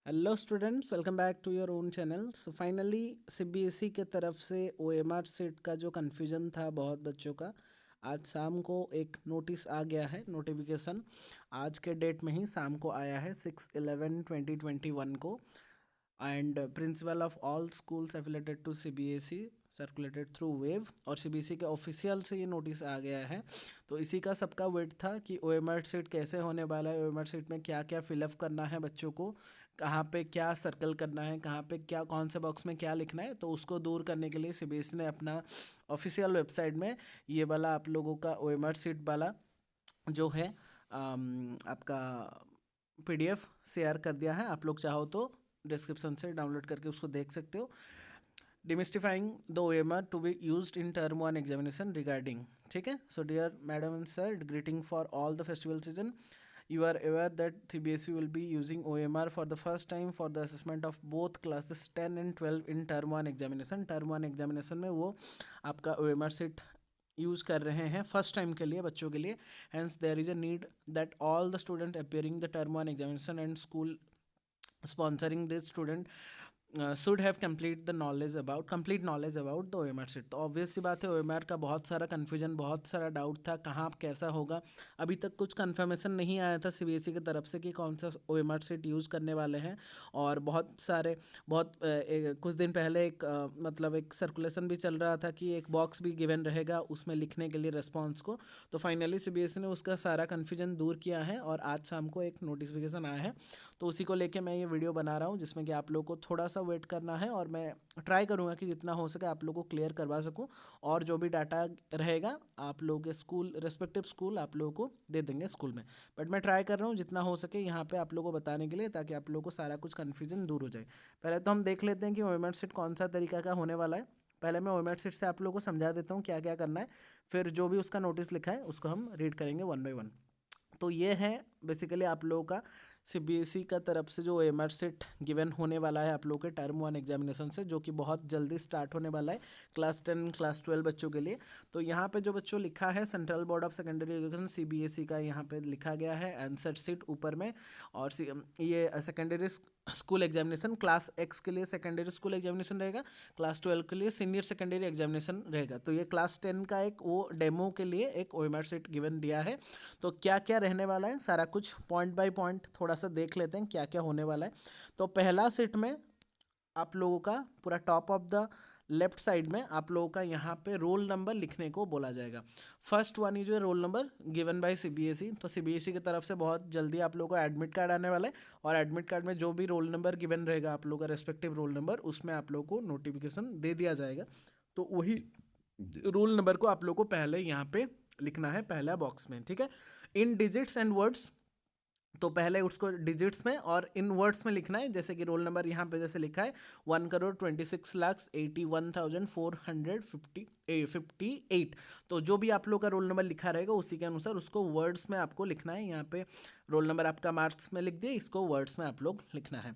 Hello students, welcome back to your own channel. So finally CBSE के तरफ से OMR sheet का जो कन्फ्यूजन था बहुत बच्चों का, आज शाम को एक नोटिस आ गया है। नोटिफिकेशन आज के डेट में ही शाम को आया है 6/11/2021 को। And principal of all schools affiliated to CBSE circulated through web, और सीबीएसई के ऑफिशियल से ये नोटिस आ गया है। तो इसी का सबका वेट था कि ओएमआर सीट कैसे होने वाला है, ओएमआर सीट में क्या क्या फिलअप करना है बच्चों को, कहाँ पे क्या सर्कल करना है, कहाँ पे क्या कौन से बॉक्स में क्या लिखना है। तो उसको दूर करने के लिए सीबीएसई ने अपना ऑफिशियल वेबसाइट में ये वाला आप लोगों का ओएमआर सीट वाला जो है आपका पीडीएफ शेयर कर दिया है। आप लोग चाहो तो डिस्क्रिप्शन से डाउनलोड करके उसको देख सकते हो। Demystifying the OMR to be used in term one examination regarding. ठीक है। So dear madam and sir, greeting for all the festival season. You are aware that CBSE will be using OMR for the first time for the assessment of both classes 10 and 12 in term 1 examination. term 1 examination में वो आपका OMR seat use कर रहे हैं first time के लिए बच्चों के लिए। Hence there is a need that all the student appearing the term 1 examination and school sponsoring this student should have complete knowledge about the OMR sheet. तो obvious सी बात है, ओएमआर का बहुत सारा कन्फ्यूजन, बहुत सारा डाउट था कहाँ कैसा होगा। अभी तक कुछ कन्फर्मेशन नहीं आया था सीबीएसई की तरफ से कि कौन सा ओएमआर सीट यूज़ करने वाले हैं। और कुछ दिन पहले मतलब एक सर्कुलेशन भी चल रहा था कि एक बॉक्स भी गिवन रहेगा उसमें लिखने के लिए रिस्पॉन्स को। तो फाइनली सीबीएसई ने उसका सारा कन्फ्यूजन दूर किया है और आज शाम को एक नोटिफिकेशन आया है। तो उसी को लेके मैं ये वीडियो बना रहा हूँ जिसमें कि आप लोग को थोड़ा सा वेट करना है और मैं ट्राई करूँगा कि जितना हो सके आप लोग को क्लियर करवा सकूँ। और जो भी डाटा रहेगा आप लोग के स्कूल रेस्पेक्टिव स्कूल आप लोगों को दे देंगे स्कूल में। बट मैं ट्राई कर रहा हूँ जितना हो सके यहाँ पे आप लोगों को बताने के लिए, ताकि आप लोगों को सारा कुछ कन्फ्यूजन दूर हो जाए। पहले तो हम देख लेते हैं कि ओएमआर सीट कौन सा तरीका का होने वाला है। पहले मैं ओएमआर सीट से आप लोगों को समझा देता हूँ क्या क्या करना है, फिर जो भी उसका नोटिस लिखा है उसको हम रीड करेंगे वन बाई वन। तो ये है बेसिकली आप लोगों का सीबीएसई का तरफ से जो ओएमआर सेट गिवन होने वाला है आप लोगों के टर्म 1 एग्जामिनेशन से, जो कि बहुत जल्दी स्टार्ट होने वाला है क्लास 10 क्लास 12 बच्चों के लिए। तो यहाँ पे जो बच्चों लिखा है central board of secondary education CBSE का यहाँ पे लिखा गया है आंसर सीट ऊपर में। और ये secondary school examination class x के लिए सेकेंडरी स्कूल एग्जामिनेशन रहेगा, क्लास 12 के लिए सीनियर सेकेंडरी एग्जामिनेशन रहेगा। तो ये क्लास 10 का एक वो डेमो के लिए एक ओएमआर सीट गिवन दिया है। तो क्या क्या रहने वाला है सारा कुछ पॉइंट बाय पॉइंट थोड़ा सा देख लेते हैं क्या क्या होने वाला है। तो पहला सेट में आप लोगों का पूरा top of the left side में आप लोगों का यहाँ पे रोल नंबर लिखने को बोला जाएगा। First one is roll number given by CBSE. तो सीबीएसई की तरफ से बहुत जल्दी आप लोगों को एडमिट कार्ड आने वाला है, और एडमिट कार्ड में जो भी रोल नंबर गिवन रहेगा आप लोगों का रेस्पेक्टिव रोल नंबर, उसमें आप लोगों को नोटिफिकेशन दे दिया जाएगा। तो वही रोल नंबर को आप लोगों को पहले यहाँ पे लिखना है पहला बॉक्स में। ठीक है। इन डिजिट्स एंड वर्ड्स, तो पहले उसको डिजिट्स में और इन वर्ड्स में लिखना है। जैसे कि रोल नंबर यहाँ पे जैसे लिखा है 1,26,81,458। तो जो भी आप लोग का रोल नंबर लिखा रहेगा उसी के अनुसार उसको वर्ड्स में आपको लिखना है। यहाँ पे रोल नंबर आपका मार्क्स में लिख दिए, इसको वर्ड्स में आप लोग लिखना है।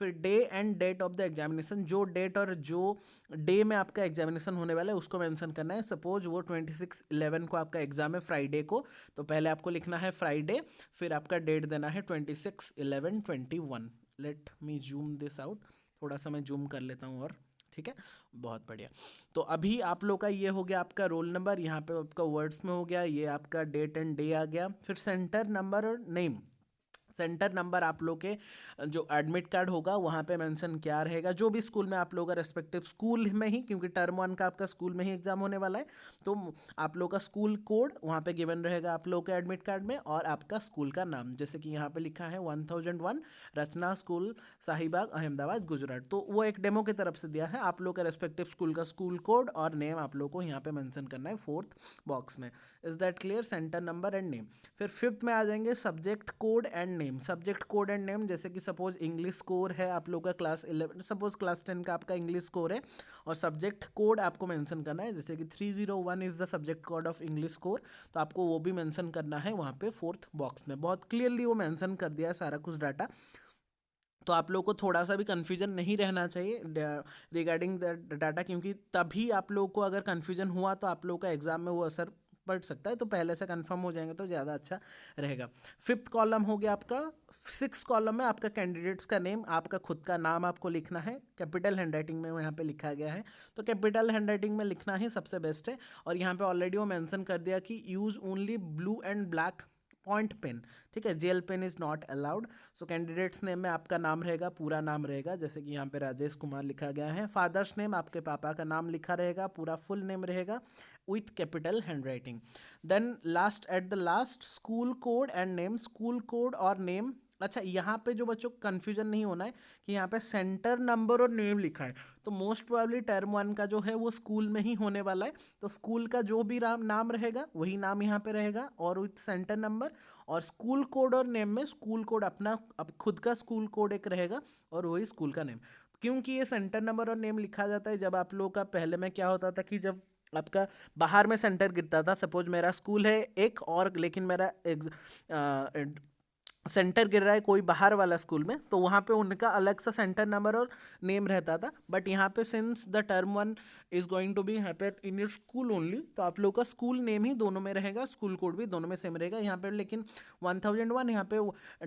फिर day and date of the examination, जो डेट और जो डे में आपका एग्जामिनेशन होने वाला है उसको मेंशन करना है। सपोज वो 26/11 को आपका एग्जाम है फ्राइडे को, तो पहले आपको लिखना है फ्राइडे, फिर आपका डेट देना है 26/11/21। Let me zoom this out, थोड़ा सा मैं जूम कर लेता हूँ और ठीक है, बहुत बढ़िया। तो अभी आप लोग का ये हो गया आपका रोल नंबर, यहाँ पे आपका वर्ड्स में हो गया, ये आपका डेट एंड डे आ गया। फिर सेंटर नंबर और नेम, सेंटर नंबर आप लोग के जो एडमिट कार्ड होगा वहाँ पे मेंशन क्या रहेगा, जो भी स्कूल में आप लोग का रेस्पेक्टिव स्कूल में ही, क्योंकि टर्म 1 का आपका स्कूल में ही एग्जाम होने वाला है। तो आप लोग का स्कूल कोड वहाँ पे गिवन रहेगा आप लोग के एडमिट कार्ड में, और आपका स्कूल का नाम, जैसे कि यहाँ पे लिखा है 1001 रचना स्कूल शाहीबाग अहमदाबाद गुजरात। तो वो एक डेमो की तरफ से दिया है, आप लोग का रेस्पेक्टिव स्कूल का स्कूल कोड और नेम आप लोग को यहाँ पे मेंशन करना है फोर्थ बॉक्स में। Is that clear? Centre number and name. फिर फिफ्थ में आ जाएंगे subject code and name. Subject code and name, जैसे कि सपोज इंग्लिश स्कोर है आप लोग का क्लास 11, सपोज क्लास 10 का आपका इंग्लिश स्कोर है और सब्जेक्ट कोड आपको मेंशन करना है, जैसे कि 301 is the subject code of English score. तो आपको वो भी मेंशन करना है वहाँ पे फोर्थ बॉक्स में। बहुत क्लियरली वो मेंशन कर दिया है सारा कुछ डाटा, तो आप लोग को थोड़ा सा भी कन्फ्यूजन नहीं रहना चाहिए रिगार्डिंग द डाटा, क्योंकि तभी आप लोग को अगर कन्फ्यूजन हुआ तो आप लोग का एग्जाम में वो असर पड़ सकता है, तो पहले से कंफर्म हो जाएंगे तो ज़्यादा अच्छा रहेगा। फिफ्थ कॉलम हो गया आपका। सिक्स कॉलम में आपका कैंडिडेट्स का नेम, आपका खुद का नाम आपको लिखना है, कैपिटल हैंडराइटिंग में यहाँ पे लिखा गया है, तो कैपिटल हैंडराइटिंग में लिखना ही सबसे बेस्ट है। और यहाँ पे ऑलरेडी वो मेंशन कर दिया कि use only blue and black point pen, ठीक है, gel pen is not allowed. So candidate's name में आपका नाम रहेगा, पूरा नाम रहेगा, जैसे कि यहाँ पे राजेश कुमार लिखा गया है। फादर्स नेम, आपके पापा का नाम लिखा रहेगा, पूरा फुल नेम रहेगा with capital handwriting. Then last, at the last, school code and name, school code और नेम। अच्छा, यहाँ पे जो बच्चों को कन्फ्यूजन नहीं होना है कि यहाँ पे सेंटर नंबर और नेम लिखा है, तो मोस्ट प्रोबेबली टर्म 1 का जो है वो स्कूल में ही होने वाला है, तो स्कूल का जो भी नाम रहेगा वही नाम यहाँ पे रहेगा और विथ सेंटर नंबर। और स्कूल कोड और नेम में स्कूल कोड अपना अब खुद का स्कूल कोड एक रहेगा और वही स्कूल का नेम। क्योंकि ये सेंटर नंबर और नेम लिखा जाता है जब आप लोगों का पहले में क्या होता था कि जब आपका बाहर में सेंटर गिरता था, सपोज मेरा स्कूल है एक और लेकिन मेरा सेंटर गिर रहा है कोई बाहर वाला स्कूल में, तो वहाँ पे उनका अलग सा सेंटर नंबर और नेम रहता था। बट यहाँ पे since the term 1 is going to be happen in your school only, तो आप लोग का स्कूल नेम ही दोनों में रहेगा, स्कूल कोड भी दोनों में सेम रहेगा। यहाँ पे लेकिन 1001 यहाँ पे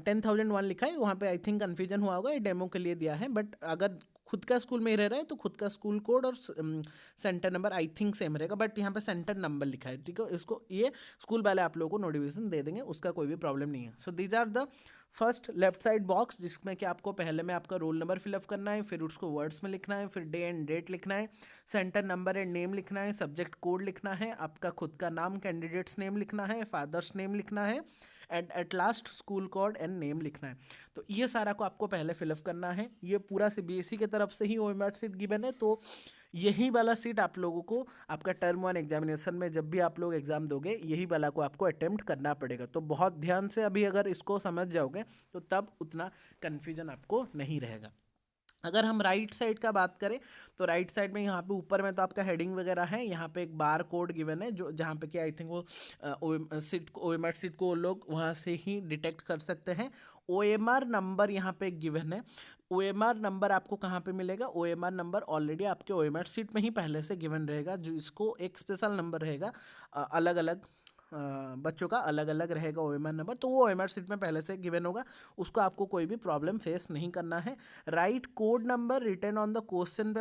10,001 लिखा है, वहाँ पे आई थिंक कन्फ्यूजन हुआ होगा, ये डेमो के लिए दिया है। बट अगर खुद का स्कूल में ही रह रहा है तो खुद का स्कूल कोड और centre number I think same रहेगा, बट यहाँ पे सेंटर नंबर लिखा है, ठीक है। इसको ये स्कूल वाले आप लोगों को नोटिफिकेशन दे देंगे, उसका कोई भी प्रॉब्लम नहीं है। So these are the first left side box, जिसमें कि आपको पहले में आपका रोल नंबर फिलअप करना है, फिर उसको वर्ड्स में लिखना है, फिर डे एंड डेट लिखना है, सेंटर नंबर एंड नेम लिखना है, सब्जेक्ट कोड लिखना है, आपका खुद का नाम कैंडिडेट्स नेम लिखना है, फादर्स नेम लिखना है, and at last school code and name लिखना है। तो ये सारा को आपको पहले फिलअप करना है। ये पूरा सीबीएसई की तरफ से ही ओएमआर सीट गिवन है, तो यही वाला सीट आप लोगों को आपका टर्म 1 एग्जामिनेशन में जब भी आप लोग एग्जाम दोगे यही वाला को आपको अटेम्प्ट करना पड़ेगा। तो बहुत ध्यान से अभी अगर इसको समझ जाओगे तो तब उतना कन्फ्यूजन आपको नहीं रहेगा। अगर हम राइट साइड का बात करें तो राइट साइड में यहाँ पे ऊपर में तो आपका हेडिंग वगैरह है, यहाँ पे एक बार कोड गिवन है जो जहाँ पे कि आई थिंक वो ओएमआर सीट को लोग वहाँ से ही डिटेक्ट कर सकते हैं। ओएमआर नंबर यहाँ पे गिवन है। ओएमआर नंबर आपको कहाँ पे मिलेगा? ओएमआर नंबर ऑलरेडी आपके ओएमआर सीट में ही पहले से गिवन रहेगा, जो इसको एक स्पेशल नंबर रहेगा, अलग अलग बच्चों का अलग अलग रहेगा ओएमआर नंबर, तो वो ओएमआर सीट में पहले से गिवन होगा, उसको आपको कोई भी प्रॉब्लम फेस नहीं करना है। Right code number return on the question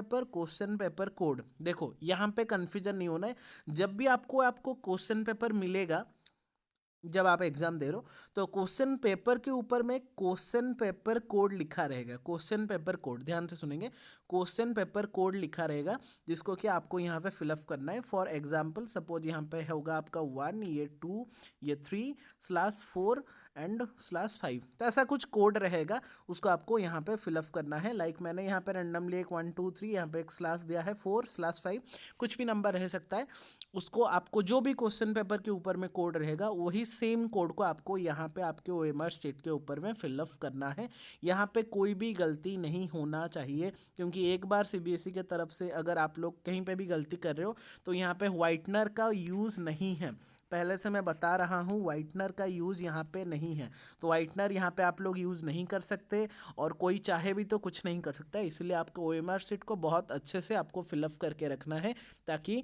paper code. देखो यहाँ पे कन्फ्यूजन नहीं होना है, जब भी आपको क्वेश्चन पेपर मिलेगा, जब आप एग्जाम दे रहे हो तो क्वेश्चन पेपर के ऊपर में क्वेश्चन पेपर कोड लिखा रहेगा। क्वेश्चन पेपर कोड ध्यान से सुनेंगे, क्वेश्चन पेपर कोड लिखा रहेगा जिसको कि आपको यहाँ पे फिलअप करना है। फॉर एग्जाम्पल सपोज यहाँ पे होगा आपका 1, ये 2, ये 3/4 एंड /5, तो ऐसा कुछ कोड रहेगा, उसको आपको यहाँ पे फिलअप करना है। लाइक मैंने यहाँ पे रैंडमली एक 1 2 3 यहाँ पे एक स्लैश दिया है, 4/5, कुछ भी नंबर रह सकता है, उसको आपको जो भी क्वेश्चन पेपर के ऊपर में कोड रहेगा वही सेम कोड को आपको यहाँ पे आपके ओएमआर शीट के ऊपर में फिलअप करना है। यहाँ पे कोई भी गलती नहीं होना चाहिए, क्योंकि एक बार सीबीएसई के तरफ से अगर आप लोग कहीं पे भी गलती कर रहे हो तो यहाँ पे व्हाइटनर का यूज़ नहीं है, पहले से मैं बता रहा हूँ, व्हाइटनर का यूज़ यहाँ पे नहीं है, तो व्हाइटनर यहाँ पे आप लोग यूज़ नहीं कर सकते और कोई चाहे भी तो कुछ नहीं कर सकता। इसलिए आपको ओएमआर शीट को बहुत अच्छे से आपको फिलअप करके रखना है, ताकि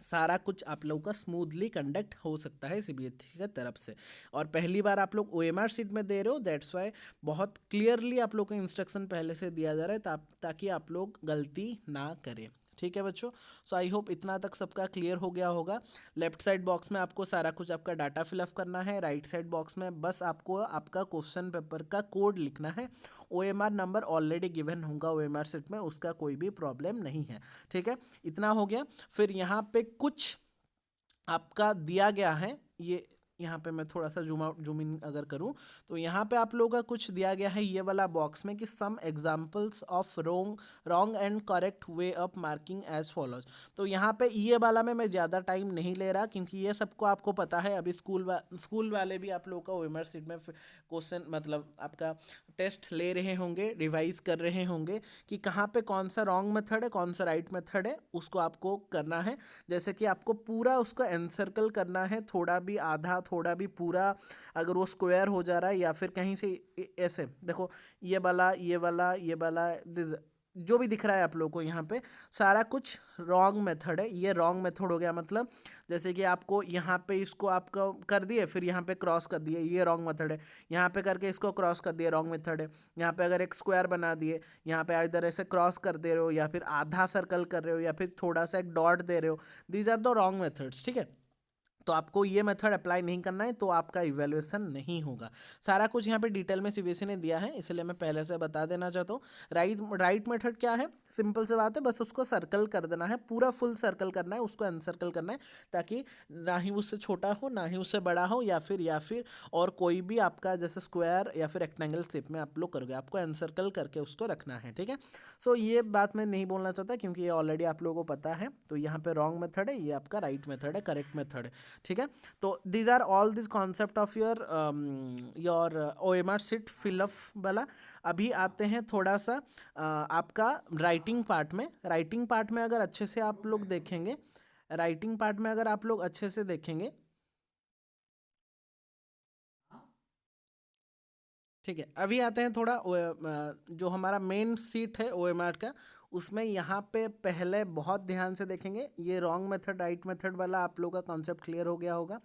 सारा कुछ आप लोगों का स्मूथली कंडक्ट हो सकता है सीबीएसई की तरफ से। और पहली बार आप लोग ओएमआर शीट में दे रहे हो, दैट्स वाई बहुत क्लियरली आप लोग को इंस्ट्रक्शन पहले से दिया जा रहा है ताकि आप लोग गलती ना करें। ठीक है बच्चों, सो आई होप इतना तक सबका क्लियर हो गया होगा। लेफ्ट साइड बॉक्स में आपको सारा कुछ आपका डाटा फिलअप करना है, राइट साइड बॉक्स में बस आपको आपका क्वेश्चन पेपर का कोड लिखना है। ओएमआर नंबर ऑलरेडी गिवन होगा ओएमआर शीट में, उसका कोई भी प्रॉब्लम नहीं है। ठीक है, इतना हो गया। फिर यहाँ पे कुछ आपका दिया गया है, ये यहाँ पे मैं थोड़ा सा जूम इन अगर करूँ तो यहाँ पे आप लोगों का कुछ दिया गया है ये वाला बॉक्स में कि some examples of wrong and correct way of marking as follows. तो यहाँ पे ये वाला में मैं ज़्यादा टाइम नहीं ले रहा, क्योंकि ये सबको आपको पता है, अभी स्कूल वाले भी आप लोगों का ओएमआर शीट में क्वेश्चन मतलब आपका टेस्ट ले रहे होंगे, रिवाइज कर रहे होंगे कि कहाँ पे कौन सा रॉन्ग मेथड है कौन सा राइट मेथड है, उसको आपको करना है। जैसे कि आपको पूरा उसको एनसर्कल करना है, थोड़ा भी आधा थोड़ा भी पूरा, अगर वो स्क्वायर हो जा रहा है या फिर कहीं से ऐसे देखो ये वाला दिस जो भी दिख रहा है आप लोगों को यहाँ पे सारा कुछ रॉन्ग मेथड है। ये रॉन्ग मेथड हो गया, मतलब जैसे कि आपको यहाँ पे इसको आपका कर दिए, फिर यहाँ पे क्रॉस कर दिए, ये रॉन्ग मेथड है। यहाँ पे करके इसको क्रॉस कर दिए, रॉन्ग मेथड है। यहाँ पे अगर एक स्क्वायर बना दिए, यहाँ पे इधर ऐसे क्रॉस कर दे रहे हो, या फिर आधा सर्कल कर रहे हो, या फिर थोड़ा सा एक डॉट दे रहे हो, these are the wrong methods, ठीक है। तो आपको ये मेथड अप्लाई नहीं करना है, तो आपका इवैल्यूएशन नहीं होगा। सारा कुछ यहाँ पे डिटेल में सीबीएसई ने दिया है, इसलिए मैं पहले से बता देना चाहता हूँ। राइट मेथड क्या है, सिंपल से बात है, बस उसको सर्कल कर देना है, पूरा फुल सर्कल करना है, उसको अनसर्कल करना है, ताकि ना ही उससे छोटा हो ना ही उससे बड़ा हो, या फिर और कोई भी आपका जैसे स्क्वायर या फिर रेक्टेंगल शेप में आप लोग करोगे, आपको अनसर्कल करके उसको रखना है, ठीक है। सो ये बात मैं नहीं बोलना चाहता, क्योंकि ये ऑलरेडी आप लोगों को पता है। तो यहाँ पे रॉन्ग मेथड है, ये आपका राइट मेथड है, करेक्ट मेथड है, ठीक है। तो these are all this concept of your OMR sheet fill up वाला। अभी आते हैं थोड़ा सा आपका राइटिंग पार्ट में। राइटिंग पार्ट में अगर अच्छे से आप लोग देखेंगे, राइटिंग पार्ट में अगर आप लोग अच्छे से देखेंगे, ठीक है। अभी आते हैं थोड़ा जो हमारा मेन सीट है OMR का, उसमें यहाँ पे पहले बहुत ध्यान से देखेंगे। ये रॉन्ग मेथड राइट मेथड वाला आप लोग का कॉन्सेप्ट क्लियर हो गया होगा।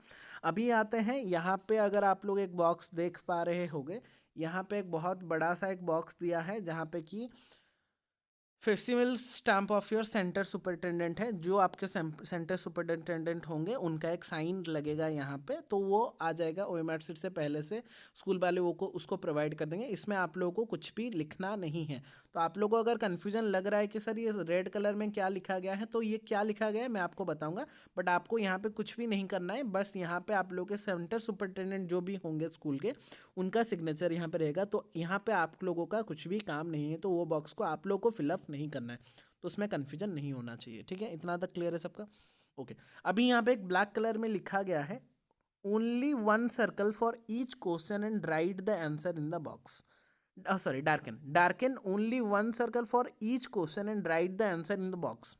अभी आते हैं यहाँ पे, अगर आप लोग एक बॉक्स देख पा रहे होंगे, यहाँ पे एक बहुत बड़ा सा एक बॉक्स दिया है, जहाँ पे कि festival stamp of your centre superintendent है। जो आपके सेंटर सुपरिटेंडेंट होंगे उनका एक साइन लगेगा यहाँ पे, तो वो आ जाएगा OMR शीट से पहले से, स्कूल वाले वो को उसको प्रोवाइड कर देंगे। इसमें आप लोगों को कुछ भी लिखना नहीं है। तो आप लोगों को अगर कन्फ्यूजन लग रहा है कि सर ये रेड कलर में क्या लिखा गया है, तो ये क्या लिखा गया है मैं आपको बताऊंगा। बट आपको यहाँ पे कुछ भी नहीं करना है, बस यहाँ पे आप लोग के सेंटर सुपरिटेंडेंट जो भी होंगे स्कूल के, उनका सिग्नेचर यहाँ पे रहेगा। तो यहाँ पे आप लोगों का कुछ भी काम नहीं है, तो वो बॉक्स को आप लोग को फिलअप नहीं करना है। तो उसमें कन्फ्यूजन नहीं होना चाहिए, ठीक है। इतना तक क्लियर है सबका, ओके। अभी यहाँ पे एक ब्लैक कलर में लिखा गया है, only one circle for each question and right the answer in the box. Sorry, darken only one circle for each question and right the answer in the box.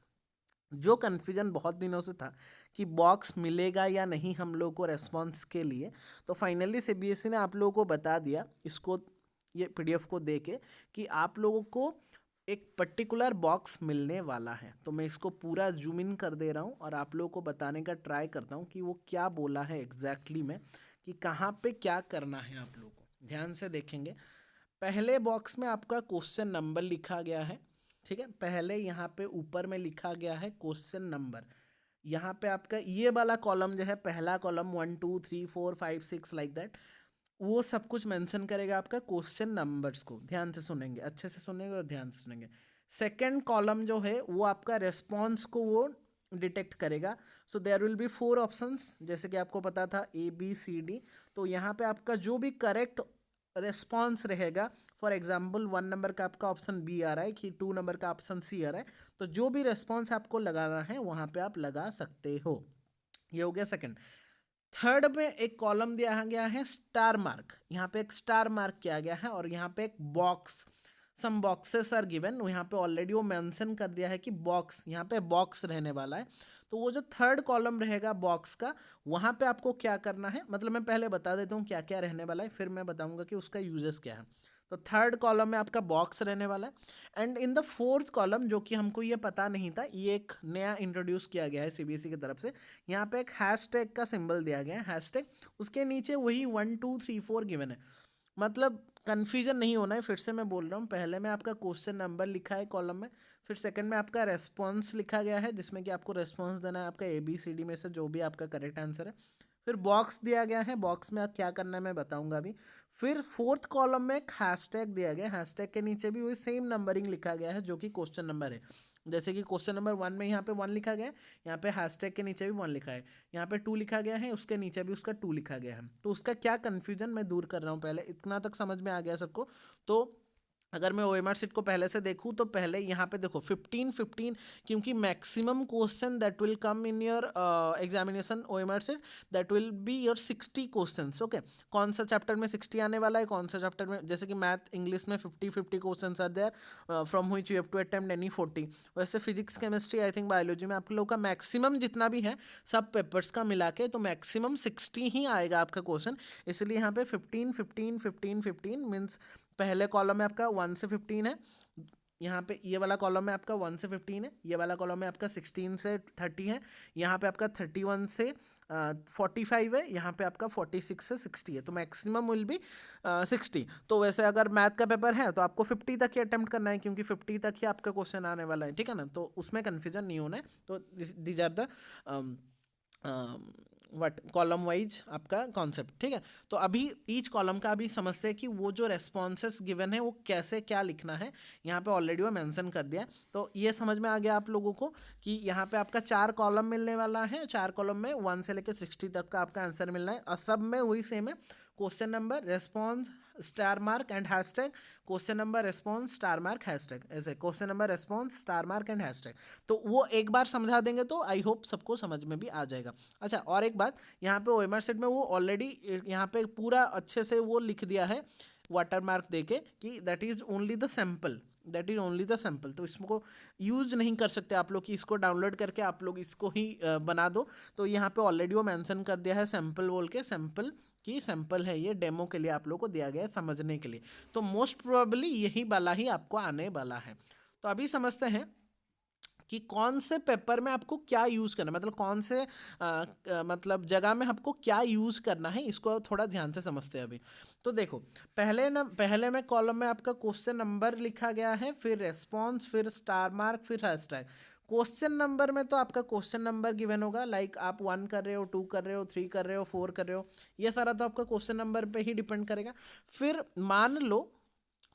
जो confusion बहुत दिनों से था कि बॉक्स मिलेगा या नहीं हम लोग को रेस्पॉन्स के लिए, तो फाइनली सीबीएसई ने आप लोगों को बता दिया इसको, ये पीडीएफ को दे के, कि आप लोगों को एक पर्टिकुलर बॉक्स मिलने वाला है। तो मैं इसको पूरा जूम इन कर दे रहा हूँ और आप लोगों को बताने का ट्राई करता हूँ कि वो क्या बोला है एग्जैक्टली में, कि कहाँ पे क्या करना है। आप लोगों को ध्यान से देखेंगे, पहले बॉक्स में आपका क्वेश्चन नंबर लिखा गया है, ठीक है। पहले यहाँ पे ऊपर में लिखा गया है क्वेश्चन नंबर। यहाँ पे आपका ये वाला कॉलम जो है, पहला कॉलम 1 2 3 4 5 6 लाइक दैट, वो सब कुछ मेंशन करेगा आपका क्वेश्चन नंबर्स को। ध्यान से सुनेंगे, अच्छे से सुनेंगे और ध्यान से सुनेंगे। सेकंड कॉलम जो है वो आपका रेस्पॉन्स को वो डिटेक्ट करेगा। So there will be 4 options, जैसे कि आपको पता था ABCD। तो यहाँ पे आपका जो भी करेक्ट रेस्पॉन्स रहेगा, फॉर एग्जाम्पल 1 नंबर का आपका ऑप्शन B आ रहा है, कि 2 नंबर का ऑप्शन C आ रहा है, तो जो भी रेस्पॉन्स आपको लगाना है वहाँ पे आप लगा सकते हो। ये हो गया सेकंड। थर्ड में एक कॉलम दिया गया है स्टार मार्क, यहाँ पे एक स्टार मार्क किया गया है, और यहाँ पे एक box, some boxes are given, यहाँ पे ऑलरेडी वो मेंशन कर दिया है कि बॉक्स, यहाँ पे बॉक्स रहने वाला है। तो वो जो थर्ड कॉलम रहेगा बॉक्स का, वहाँ पे आपको क्या करना है, मतलब मैं पहले बता देता हूँ क्या क्या रहने वाला है, फिर मैं बताऊँगा कि उसका यूजेस क्या है। तो थर्ड कॉलम में आपका बॉक्स रहने वाला है। And in the fourth column, जो कि हमको ये पता नहीं था, ये एक नया इंट्रोड्यूस किया गया है सीबीएसई की तरफ से, यहाँ पे एक हैशटैग का सिंबल दिया गया है, हैशटैग, उसके नीचे वही 1 2 3 4 गिवन है। मतलब कन्फ्यूजन नहीं होना है, फिर से मैं बोल रहा हूँ, पहले में आपका क्वेश्चन नंबर लिखा है कॉलम में, फिर सेकंड में आपका रेस्पॉन्स लिखा गया है, जिसमें कि आपको रेस्पॉन्स देना है आपका ABCD में से जो भी आपका करेक्ट आंसर है। फिर बॉक्स दिया गया है, बॉक्स में आप क्या करना है मैं बताऊंगा अभी। फिर फोर्थ कॉलम में एक हैशटैग दिया गया है, हैशटैग के नीचे भी वही सेम नंबरिंग लिखा गया है जो कि क्वेश्चन नंबर है। जैसे कि क्वेश्चन नंबर 1 में यहाँ पे 1 लिखा गया है, यहाँ पे हैशटैग के नीचे भी 1 लिखा है, यहाँ पे 2 लिखा गया है, उसके नीचे भी उसका 2 लिखा गया है। तो उसका क्या कन्फ्यूजन मैं दूर कर रहा हूँ, पहले इतना तक समझ में आ गया सबको। तो अगर मैं OMR शीट को पहले से देखूँ, तो पहले यहाँ पे देखो 15 क्योंकि maximum question that will come in your examination OMR sheet, that will be your 60 questions, okay. कौन सा चैप्टर में 60 आने वाला है, कौन सा चैप्टर में, जैसे कि मैथ इंग्लिश में 50 questions are there, from which you have to attempt any 40। वैसे physics chemistry I think biology में आप लोग का मैक्सिमम जितना भी है सब पेपर्स का मिला के, तो मैक्सिमम 60 ही आएगा आपका क्वेश्चन। इसलिए यहाँ पे 15 मीन्स पहले कॉलम में आपका 1 से 15 है, यहाँ पे ये वाला कॉलम में आपका 1 से 15 है, ये वाला कॉलम में आपका 16 से 30 है, यहाँ पे आपका 31 से 45 है, यहाँ पे आपका 46 से 60 है, तो मैक्सिमम विल बी 60। तो वैसे अगर मैथ का पेपर है तो आपको 50 तक ही अटेम्प्ट करना है, क्योंकि 50 तक ही आपका क्वेश्चन आने वाला है, ठीक है ना, तो उसमें कन्फ्यूजन नहीं होना है। तो these are the what column wise आपका कॉन्सेप्ट, ठीक है। तो अभी ईच कॉलम का अभी समझते हैं कि वो जो रेस्पॉन्सेस गिवन है वो कैसे क्या लिखना है। यहाँ पे ऑलरेडी वो मेंशन कर दिया है, तो ये समझ में आ गया आप लोगों को कि यहाँ पे आपका 4 कॉलम मिलने वाला है, 4 कॉलम में 1 से लेकर 60 तक का आपका आंसर मिलना है, और सब में वही सेम है, question number, response, star mark and hashtag, question number, response, star mark, hashtag, ऐसे question number, response, star mark and hashtag. तो वो एक बार समझा देंगे तो आई होप सबको समझ में भी आ जाएगा। अच्छा, और एक बात, यहाँ पे ओएमआर सेट में वो ऑलरेडी यहाँ पे पूरा अच्छे से वो लिख दिया है वाटर मार्क देके कि that is only the sample, that is only the sample. तो इसको यूज नहीं कर सकते आप लोग कि इसको डाउनलोड करके आप लोग इसको ही बना दो। तो यहाँ पे ऑलरेडी वो मेंशन कर दिया है सैंपल बोल के, सैंपल की सैंपल है ये, डेमो के लिए आप लोग को दिया गया है समझने के लिए। तो मोस्ट प्रोबेबली यही वाला ही आपको आने वाला है। तो अभी समझते हैं कि कौन से पेपर में आपको क्या यूज़ करना है, मतलब कौन से मतलब जगह में आपको क्या यूज़ करना है, इसको थोड़ा ध्यान से समझते हैं अभी। तो देखो, पहले में कॉलम में आपका क्वेश्चन नंबर लिखा गया है, फिर रेस्पॉन्स, फिर स्टार मार्क, फिर हैशटैग। क्वेश्चन नंबर में तो आपका क्वेश्चन नंबर गिवन होगा, लाइक आप 1 कर रहे हो, 2 कर रहे हो, 3 कर रहे हो, 4 कर रहे हो, ये सारा तो आपका क्वेश्चन नंबर पे ही डिपेंड करेगा। फिर मान लो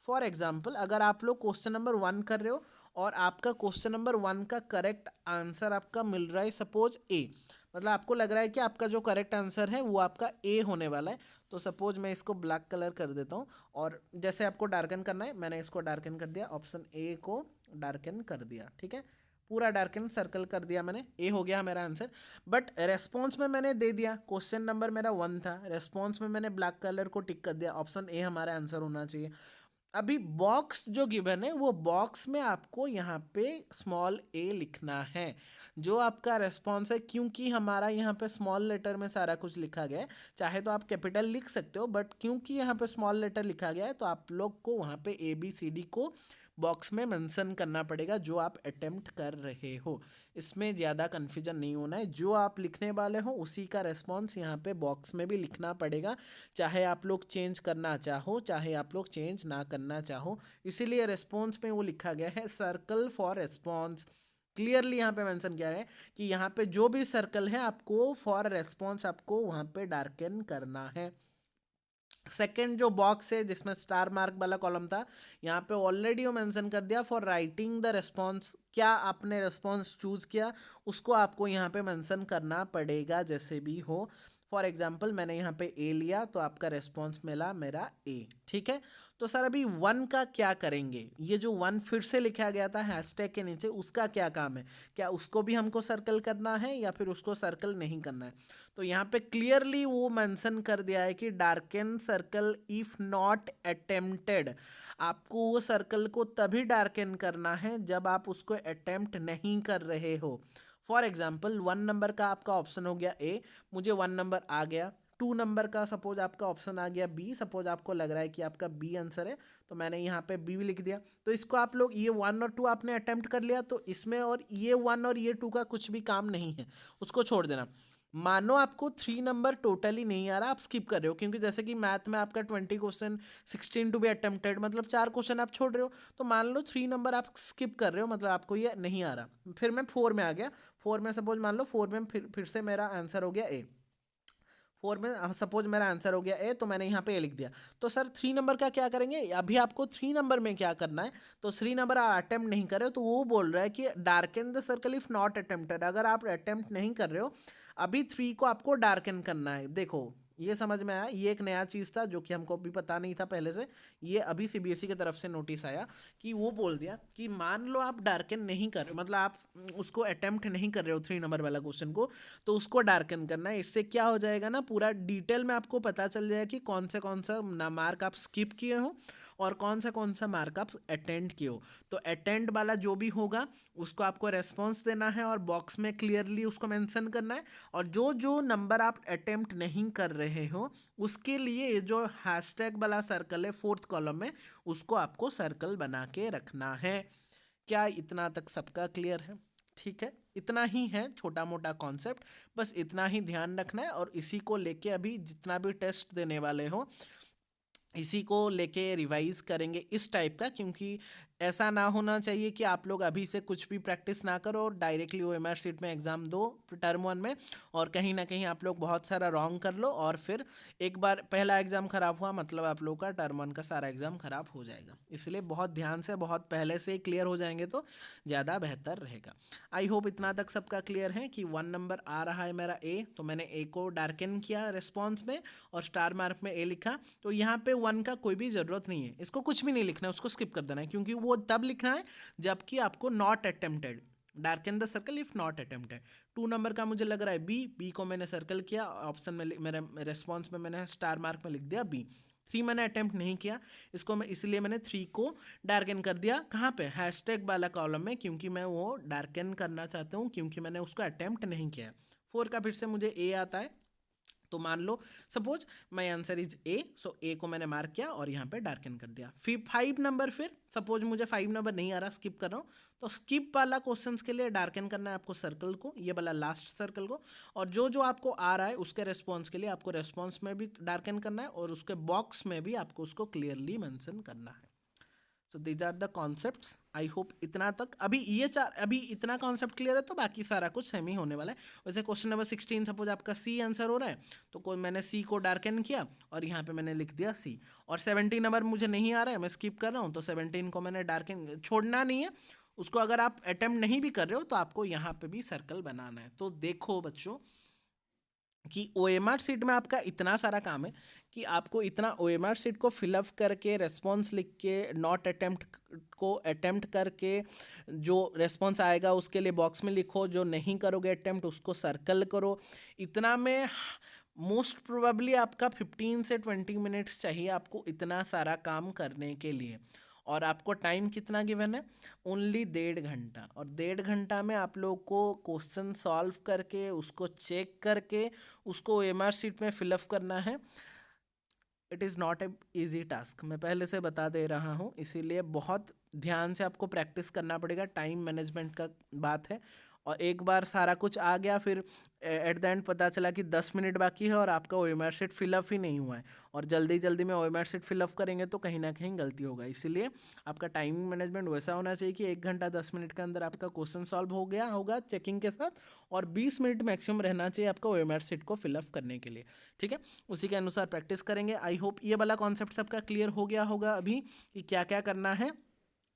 फॉर एग्जाम्पल अगर आप लोग क्वेश्चन नंबर 1 कर रहे हो और आपका क्वेश्चन नंबर 1 का करेक्ट आंसर आपका मिल रहा है सपोज ए, मतलब आपको लग रहा है कि आपका जो करेक्ट आंसर है वो आपका ए होने वाला है। तो सपोज मैं इसको ब्लैक कलर कर देता हूँ, और जैसे आपको डार्कन करना है, मैंने इसको डार्कन कर दिया, ऑप्शन ए को डार्कन कर दिया, ठीक है, पूरा डार्कन सर्कल कर दिया मैंने, ए हो गया मेरा आंसर। बट रेस्पॉन्स में मैंने दे दिया, क्वेश्चन नंबर मेरा 1 था, रेस्पॉन्स में मैंने ब्लैक कलर को टिक कर दिया, ऑप्शन ए हमारा आंसर होना चाहिए। अभी बॉक्स जो गिवन है वो बॉक्स में आपको यहाँ पे स्मॉल ए लिखना है, जो आपका रेस्पॉन्स है, क्योंकि हमारा यहाँ पे स्मॉल लेटर में सारा कुछ लिखा गया है। चाहे तो आप कैपिटल लिख सकते हो, बट क्योंकि यहाँ पे स्मॉल लेटर लिखा गया है तो आप लोग को वहाँ पे ABCD को बॉक्स में मेंशन करना पड़ेगा जो आप अटेम्प्ट कर रहे हो। इसमें ज़्यादा कन्फ्यूजन नहीं होना है, जो आप लिखने वाले हो उसी का रेस्पॉन्स यहाँ पे बॉक्स में भी लिखना पड़ेगा, चाहे आप लोग चेंज करना चाहो, चाहे आप लोग चेंज ना करना चाहो। इसीलिए रेस्पॉन्स में वो लिखा गया है सर्कल फॉर रेस्पॉन्स, क्लियरली यहाँ पे मेंशन किया है कि यहाँ पे जो भी सर्कल है आपको फॉर रेस्पॉन्स आपको वहाँ पे डार्कन करना है। सेकेंड जो बॉक्स है जिसमें स्टार मार्क वाला कॉलम था, यहाँ पे ऑलरेडी वो मेंशन कर दिया फॉर राइटिंग द रेस्पॉन्स, क्या आपने रेस्पॉन्स चूज किया उसको आपको यहाँ पे मेंशन करना पड़ेगा जैसे भी हो। फॉर एग्जाम्पल मैंने यहाँ पे ए लिया तो आपका रेस्पॉन्स मिला मेरा ए, ठीक है। तो सर अभी 1 का क्या करेंगे, ये जो 1 फिर से लिखा गया था हैशटैग के नीचे, उसका क्या काम है, क्या उसको भी हमको सर्कल करना है या फिर उसको सर्कल नहीं करना है। तो यहाँ पे क्लियरली वो मेंशन कर दिया है कि darken circle if not attempted, आपको वो सर्कल को तभी डार्कन करना है जब आप उसको अटेम्प्ट नहीं कर रहे हो। फॉर एग्जाम्पल 1 नंबर का आपका ऑप्शन हो गया ए, मुझे 1 नंबर आ गया, 2 नंबर का सपोज आपका ऑप्शन आ गया बी, सपोज आपको लग रहा है कि आपका बी आंसर है तो मैंने यहाँ पे बी भी लिख दिया। तो इसको आप लोग ये 1 और 2 आपने अटेम्प्ट कर लिया, तो इसमें और ये 1 और ये 2 का कुछ भी काम नहीं है, उसको छोड़ देना। मानो आपको 3 नंबर टोटली नहीं आ रहा, आप स्किप कर रहे हो, क्योंकि जैसे कि मैथ में आपका 20 क्वेश्चन, 16 टू बी अटेम्प्टेड, मतलब 4 क्वेश्चन आप छोड़ रहे हो, तो मान लो 3 नंबर आप स्किप कर रहे हो, मतलब आपको ये नहीं आ रहा। फिर मैं 4 में आ गया, 4 में सपोज मान लो 4 में फिर से मेरा आंसर हो गया ए, 4 में सपोज मेरा आंसर हो गया ए, तो मैंने यहाँ पे ए लिख दिया। तो सर 3 नंबर का क्या करेंगे, अभी आपको 3 नंबर में क्या करना है, तो 3 नंबर आप अटेम्प्ट नहीं कर रहे हो, तो वो बोल रहा है कि darken the circle if not attempted, अगर आप अटेम्प्ट नहीं कर रहे हो अभी 3 को आपको डार्कन करना है। देखो ये समझ में आया, ये एक नया चीज़ था जो कि हमको भी पता नहीं था पहले से, ये अभी CBSE की तरफ से नोटिस आया कि वो बोल दिया कि मान लो आप डार्कन नहीं कर रहे, मतलब आप उसको अटेम्प्ट नहीं कर रहे हो 3 नंबर वाला क्वेश्चन को, तो उसको डार्कन करना है। इससे क्या हो जाएगा ना, पूरा डिटेल में आपको पता चल जाएगा कि कौन सा ना मार्क आप स्किप किए हो और कौन सा मार्क आप अटेंड किए हो। तो अटेंड वाला जो भी होगा उसको आपको रेस्पॉन्स देना है और बॉक्स में क्लियरली उसको मेंशन करना है। और जो जो नंबर आप अटेम्प्ट नहीं कर रहे हो उसके लिए जो हैशटैग वाला सर्कल है फोर्थ कॉलम में, उसको आपको सर्कल बना के रखना है। क्या इतना तक सबका क्लियर है? ठीक है, इतना ही है छोटा मोटा कॉन्सेप्ट, बस इतना ही ध्यान रखना है। और इसी को लेके अभी जितना भी टेस्ट देने वाले हो इसी को लेके रिवाइज करेंगे इस टाइप का, क्योंकि ऐसा ना होना चाहिए कि आप लोग अभी से कुछ भी प्रैक्टिस ना करो और डायरेक्टली OMR शीट में एग्ज़ाम दो टर्म 1 में, और कहीं ना कहीं आप लोग बहुत सारा रॉन्ग कर लो और फिर एक बार पहला एग्ज़ाम ख़राब हुआ मतलब आप लोग का टर्म 1 का सारा एग्ज़ाम ख़राब हो जाएगा। इसलिए बहुत ध्यान से बहुत पहले से क्लियर हो जाएंगे तो ज़्यादा बेहतर रहेगा। आई होप इतना तक सबका क्लियर है कि 1 नंबर आ रहा है मेरा ए, तो मैंने ए को डार्कन किया रिस्पॉन्स में और स्टार मार्क में ए लिखा। तो यहाँ पे 1 का कोई भी ज़रूरत नहीं है, इसको कुछ भी नहीं लिखना है, उसको स्किप कर देना है, क्योंकि वो तब लिखना है जबकि आपको not attempted, darken the circle if not attempted. 2 number का मुझे लग रहा है बी को मैंने सर्कल किया, ऑप्शन में मेरे रिस्पॉन्स में मैंने स्टार मार्क में लिख दिया बी। 3 मैंने अटेम्प्ट नहीं किया, इसको मैं इसलिए मैंने 3 को डार्कन कर दिया। कहाँ पे? हैशटैग वाला कॉलम में, क्योंकि मैं वो डार्कन करना चाहता हूँ क्योंकि मैंने उसको अटेम्प्ट नहीं किया। 4 का फिर से मुझे ए आता है, तो मान लो suppose my answer is a, so a को मैंने मार्क किया और यहाँ पे डार्कन कर दिया। फिर 5 नंबर, फिर सपोज मुझे 5 नंबर नहीं आ रहा, स्किप कर रहा हूँ, तो स्किप वाला क्वेश्चंस के लिए डार्कन करना है आपको सर्कल को, ये वाला लास्ट सर्कल को, और जो जो आपको आ रहा है उसके रेस्पॉन्स के लिए आपको रेस्पॉन्स में भी डार्कन करना है और उसके बॉक्स में भी आपको उसको क्लियरली मेंशन करना है। So these are the concepts. I hope इतना तक अभी अभी इतना कॉन्सेप्ट क्लियर है, तो बाकी सारा कुछ सेम ही होने वाला है। वैसे क्वेश्चन नंबर 16 सपोज आपका सी आंसर हो रहा है, तो कोई मैंने सी को डार्कन किया और यहाँ पे मैंने लिख दिया सी। और 17 नंबर मुझे नहीं आ रहा है, मैं स्किप कर रहा हूँ, तो 17 को मैंने डार्कन छोड़ना नहीं है उसको। अगर आप अटेम्प्ट नहीं भी कर रहे हो तो आपको यहाँ पे भी सर्कल बनाना है। तो देखो बच्चों कि OMR शीट में आपका इतना सारा काम है कि आपको इतना OMR शीट को फिलअप करके रेस्पॉन्स लिख के नॉट अटेम्प्ट को अटेम्प्ट करके जो रेस्पॉन्स आएगा उसके लिए बॉक्स में लिखो, जो नहीं करोगे अटेम्प्ट उसको सर्कल करो। इतना में मोस्ट प्रोबेबली आपका 15 से 20 मिनट्स चाहिए आपको इतना सारा काम करने के लिए। और आपको टाइम कितना गिवन है? ओनली 1.5 घंटा। और 1.5 घंटा में आप लोग को क्वेश्चन सॉल्व करके उसको चेक करके उसको OMR शीट में फिलअप करना है। It is not a easy task, मैं पहले से बता दे रहा हूँ, इसीलिए बहुत ध्यान से आपको प्रैक्टिस करना पड़ेगा। टाइम मैनेजमेंट का बात है, और एक बार सारा कुछ आ गया फिर एट द एंड पता चला कि 10 मिनट बाकी है और आपका OMR शीट फिलअप ही नहीं हुआ है, और जल्दी जल्दी में OMR शीट फिलअप करेंगे तो कहीं ना कहीं गलती होगा। इसीलिए आपका टाइमिंग मैनेजमेंट वैसा होना चाहिए कि 1 घंटा 10 मिनट के अंदर आपका क्वेश्चन सॉल्व हो गया होगा चेकिंग के साथ, और 20 मिनट मैक्सिमम रहना चाहिए आपका OMR शीट को फिलअप करने के लिए। ठीक है, उसी के अनुसार प्रैक्टिस करेंगे। आई होप ये वाला कॉन्सेप्ट सबका क्लियर हो गया होगा अभी कि क्या क्या करना है।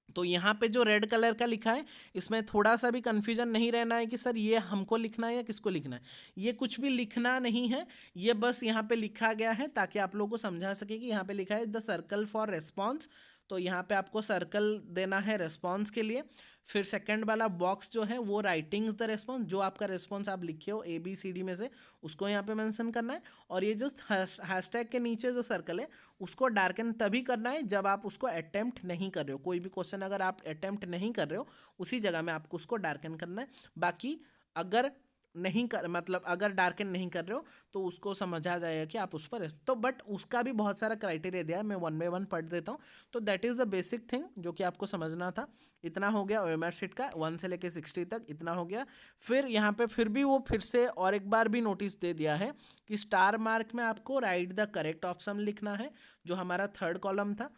तो यहाँ पे जो रेड कलर का लिखा है इसमें थोड़ा सा भी कन्फ्यूजन नहीं रहना है कि सर ये हमको लिखना है या किसको लिखना है। ये कुछ भी लिखना नहीं है, ये बस यहाँ पे लिखा गया है ताकि आप लोगों को समझा सके कि यहाँ पे लिखा है द सर्कल फॉर रेस्पॉन्स, तो यहाँ पे आपको सर्कल देना है रेस्पॉन्स के लिए। फिर सेकंड वाला बॉक्स जो है वो राइटिंग द रेस्पॉन्स, जो आपका रेस्पॉन्स आप लिखे हो ABCD में से उसको यहाँ पे मेंशन करना है। और ये जो हैशटैग के नीचे जो सर्कल है उसको डार्कन तभी करना है जब आप उसको अटेम्प्ट नहीं कर रहे हो। कोई भी क्वेश्चन अगर आप अटेम्प्ट नहीं कर रहे हो उसी जगह में आपको उसको डार्कन करना है। बाकी अगर नहीं कर मतलब अगर डार्कन नहीं कर रहे हो तो उसको समझा जाएगा कि आप उस पर, तो बट उसका भी बहुत सारा क्राइटेरिया दिया है, मैं 1 बाय 1 पढ़ देता हूँ। तो that is the basic thing जो कि आपको समझना था। इतना हो गया OMR शीट का 1 से लेके 60 तक, इतना हो गया। फिर यहाँ पे फिर भी वो फिर से और एक बार भी नोटिस दे दिया है कि स्टार मार्क में आपको राइट द करेक्ट ऑप्शन लिखना है, जो हमारा थर्ड कॉलम था।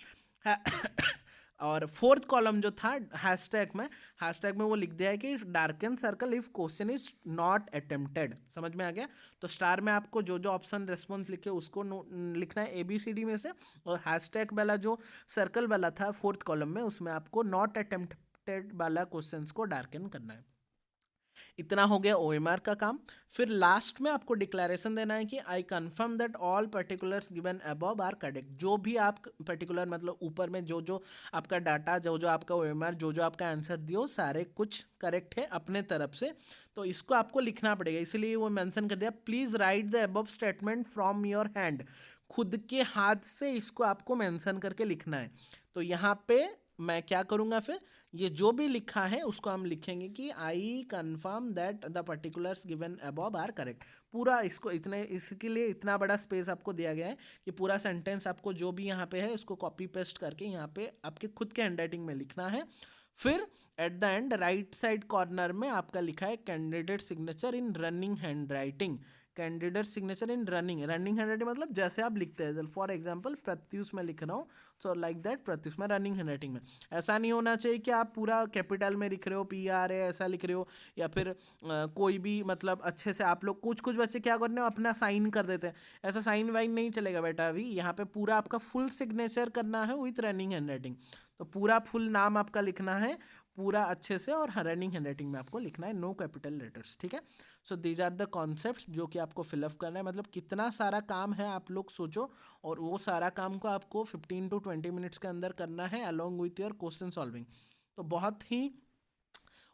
और फोर्थ कॉलम जो था हैशटैग में वो लिख दिया है कि darken circle if question is not attempted. समझ में आ गया? तो स्टार में आपको जो जो ऑप्शन रेस्पॉन्स लिखे उसको लिखना है ABCD में से, और हैशटैग वाला जो सर्कल वाला था फोर्थ कॉलम में उसमें आपको नॉट अटेम्प्टेड वाला क्वेश्चन को डार्कन करना है। इतना हो गया OMR का काम। फिर लास्ट में आपको डिक्लेरेशन देना है कि I confirm that all particulars given above are correct. जो भी आप पर्टिकुलर मतलब ऊपर में जो जो आपका डाटा, जो जो आपका OMR, जो जो आपका आंसर दियो सारे कुछ करेक्ट है अपने तरफ से, तो इसको आपको लिखना पड़ेगा। इसलिए वो मेंशन कर दिया please write the above statement from your hand. खुद के हाथ से इसको आपको मेंशन करके लिखना है। तो यहाँ पे मैं क्या करूँगा, फिर ये जो भी लिखा है उसको हम लिखेंगे कि I confirm that the particulars given above are correct. पूरा इसको इतने, इसके लिए इतना बड़ा स्पेस आपको दिया गया है कि पूरा सेंटेंस आपको जो भी यहाँ पे है उसको कॉपी पेस्ट करके यहाँ पे आपके खुद के हैंडराइटिंग में लिखना है। फिर at the end right side corner में आपका लिखा है कैंडिडेट सिग्नेचर इन रनिंग हैंडराइटिंग। कैंडिडेट सिग्नेचर इन रनिंग, रनिंग हैंडराइटिंग मतलब जैसे आप लिखते हैं, फॉर एग्जांपल प्रत्युष में लिख रहा हूँ, सो लाइक दैट प्रत्युष में रनिंग हैंडराइटिंग में। ऐसा नहीं होना चाहिए कि आप पूरा कैपिटल में लिख रहे हो, PRA ऐसा लिख रहे हो, या फिर कोई भी मतलब अच्छे से आप लोग, कुछ कुछ बच्चे क्या करते हैं अपना साइन कर देते हैं, ऐसा साइन वाइन नहीं चलेगा बेटा। अभी यहाँ पे पूरा आपका फुल सिग्नेचर करना है विथ रनिंग हैंडराइटिंग। तो पूरा फुल नाम आपका लिखना है पूरा अच्छे से, और रनिंग हैंडराइटिंग में आपको लिखना है, नो कैपिटल लेटर्स, ठीक है। So these are the concepts जो कि आपको फिलअप करना है। मतलब कितना सारा काम है आप लोग सोचो, और वो सारा काम को आपको 15 to 20 मिनट्स के अंदर करना है along with your question solving. तो बहुत ही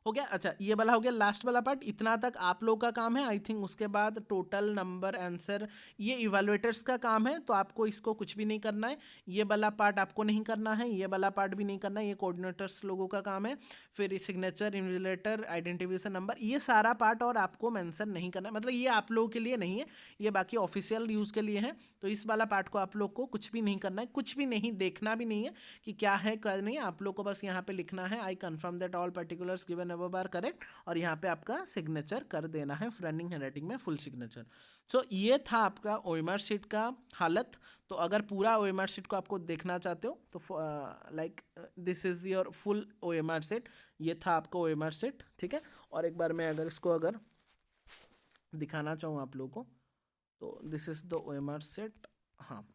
हो गया। अच्छा, ये वाला हो गया, लास्ट वाला पार्ट इतना तक आप लोग का काम है आई थिंक। उसके बाद टोटल नंबर आंसर ये इवैल्यूएटर्स का काम है, तो आपको इसको कुछ भी नहीं करना है। ये वाला पार्ट आपको नहीं करना है, ये वाला पार्ट भी नहीं करना है, ये कोऑर्डिनेटर्स लोगों का काम है। फिर सिग्नेचर, इन्विजिलेटर, आइडेंटिफिकेशन नंबर, ये सारा पार्ट और आपको मेंशन नहीं करना है। मतलब ये आप लोगों के लिए नहीं है, ये बाकी ऑफिशियल यूज़ के लिए है। तो इस वाला पार्ट को आप लोग को कुछ भी नहीं करना है, कुछ भी नहीं देखना भी नहीं है कि क्या है क्या नहीं है। आप लोग को बस यहाँ पे लिखना है I confirm that all particulars given above are correct, और यहाँ पे आपका सिग्नेचर कर देना है रनिंग हैंडराइटिंग में, फुल सिग्नेचर। सो ये था आपका ओएमआर शीट का हालत। तो अगर पूरा ओएमआर शीट को आपको देखना चाहते हो तो like this is your full OMR sheet. ये था आपका ओएमआर शीट, ठीक है। और एक बार मैं अगर इसको अगर दिखाना चाहूँ आप लोगों को, तो this is the OMR sheet. हाँ,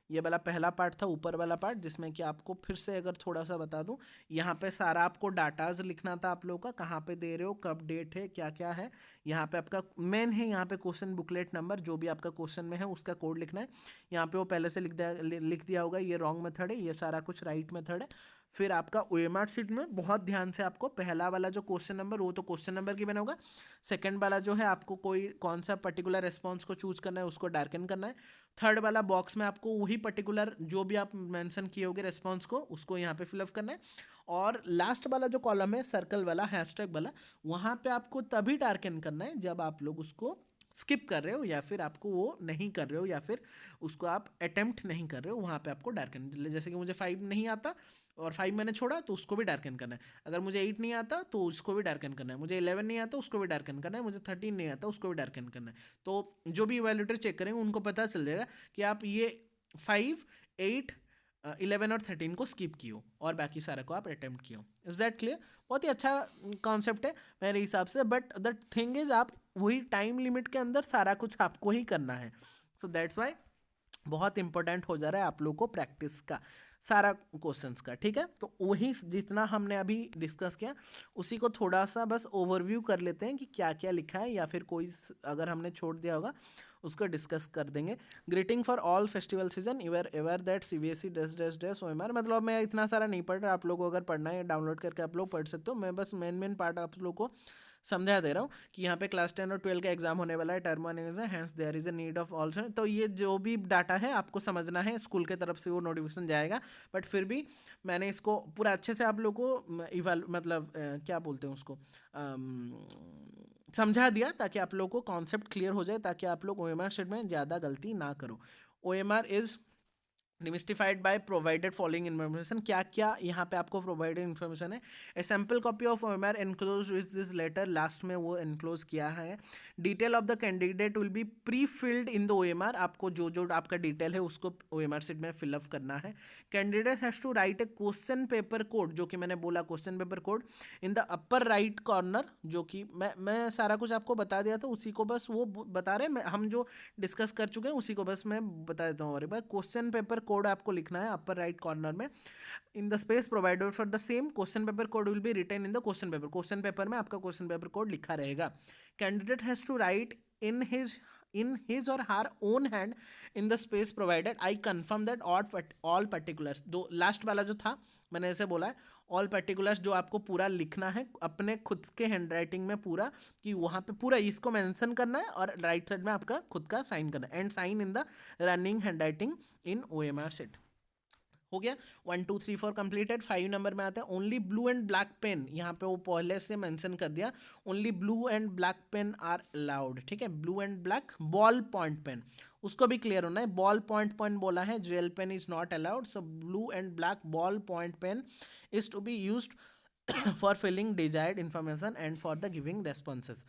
ये वाला पहला पार्ट था, ऊपर वाला पार्ट, जिसमें कि आपको फिर से अगर थोड़ा सा बता दूं, यहाँ पे सारा आपको डाटाज लिखना था आप लोगों का, कहाँ पे दे रहे हो, कब डेट है, क्या क्या है। यहाँ पे आपका मेन है, यहाँ पे क्वेश्चन बुकलेट नंबर जो भी आपका क्वेश्चन में है उसका कोड लिखना है। यहाँ पे वो पहले से लिख दिया होगा, ये रॉन्ग मेथड है, ये सारा कुछ राइट मेथड है। फिर आपका ओएमआर शीट में बहुत ध्यान से आपको पहला वाला जो क्वेश्चन नंबर, वो तो क्वेश्चन नंबर की बना होगा। सेकंड वाला जो है आपको कोई कौन सा पर्टिकुलर रेस्पॉन्स को चूज करना है उसको डार्कन करना है। थर्ड वाला बॉक्स में आपको वही पर्टिकुलर जो भी आप मेंशन किए होगे रेस्पॉन्स को, उसको यहाँ पे फिलअप करना है। और लास्ट वाला जो कॉलम है सर्कल वाला, हैशटैग वाला, वहाँ पे आपको तभी डार्कन करना है जब आप लोग उसको स्किप कर रहे हो, या फिर आपको वो नहीं कर रहे हो, या फिर उसको आप अटेम्प्ट नहीं कर रहे हो, वहाँ पे आपको डार्कन। जैसे कि मुझे 5 नहीं आता और 5 मैंने छोड़ा, तो उसको भी डार्कन करना है। अगर मुझे 8 नहीं आता तो उसको भी डार्कन करना है, मुझे 11 नहीं आता उसको भी डार्कन करना है, मुझे 13 नहीं आता उसको भी डार्कन करना है। तो जो भी इवैल्यूएटर चेक करेंगे उनको पता चल जाएगा कि आप ये 5, 8, 11 और 13 को स्किप किए हो, और बाकी सारे को आप अटेम्प्ट किए हो। Is that clear? बहुत ही अच्छा कॉन्सेप्ट है मेरे हिसाब से, बट द थिंग इज आप वही टाइम लिमिट के अंदर सारा कुछ आपको ही करना है। सो दैट्स वाई बहुत इंपॉर्टेंट हो जा रहा है आप लोग को प्रैक्टिस का सारा क्वेश्चंस का, ठीक है। तो वही जितना हमने अभी डिस्कस किया उसी को थोड़ा सा बस ओवरव्यू कर लेते हैं कि क्या क्या लिखा है, या फिर कोई अगर हमने छोड़ दिया होगा उसको डिस्कस कर देंगे। Greeting for all festival season, your ever that CBSE dash dash dash OMR। मतलब मैं इतना सारा नहीं पढ़ रहा, आप लोग को अगर पढ़ना है डाउनलोड करके आप लोग पढ़ सकते हो। मैं बस मेन पार्ट आप लोग को समझा दे रहा हूँ कि यहाँ पे क्लास 10 और 12 का एग्जाम होने वाला है, टर्म वन है, hence there is a need of also. तो ये जो भी डाटा है आपको समझना है, स्कूल के तरफ से वो नोटिफिकेशन जाएगा, बट फिर भी मैंने इसको पूरा अच्छे से आप लोग को मतलब क्या बोलते हैं उसको, समझा दिया, ताकि आप लोग को कॉन्सेप्ट क्लियर हो जाए, ताकि आप लोग OMR शीट में ज़्यादा गलती ना करो। OMR is demystified by provided following information. क्या क्या यहाँ पे आपको प्रोवाइडेड इन्फॉर्मेशन है? A sample copy of OMR enclose with this letter, last में वो एनक्लोज किया है। Detail of the candidate will be pre filled in the OMR। आपको जो जो आपका डिटेल है उसको OMR शीट में फिलअप करना है। Candidate has to write a question paper code, जो कि मैंने बोला question paper code in the upper right corner, जो कि मैं सारा कुछ आपको बता दिया था, उसी को बस वो बता रहे हैं, हम जो डिस्कस कर चुके हैं उसी को बस मैं बता देता हूँ। और एक बार क्वेश्चन पेपर कोड आपको लिखना है अपर राइट कॉर्नर में, in the space provided for the same question paper code will be written in the question paper. Question paper में आपका क्वेश्चन पेपर कोड लिखा रहेगा। Candidate has to write in his in his or her own hand in the space provided. I confirm that all particulars, दो last वाला जो था मैंने ऐसे बोला है, ऑल पर्टिकुलर्स जो आपको पूरा लिखना है अपने खुद के हैंड राइटिंग में पूरा, कि वहाँ पे पूरा इसको मेंशन करना है और राइट साइड में आपका खुद का साइन करना है, and sign in the running handwriting in OMR sheet. हो गया 1 2 3 4 कंप्लीटेड। 5 नंबर में आता है only blue and black pen, यहाँ पे वो पहले से मेंशन कर दिया, only blue and black pen are allowed, ठीक है। Blue and black ball point pen, उसको भी क्लियर होना है, बॉल पॉइंट पेन बोला है, gel pen is not allowed, so blue and black ball point pen is to be used for filling desired information and for the giving responses.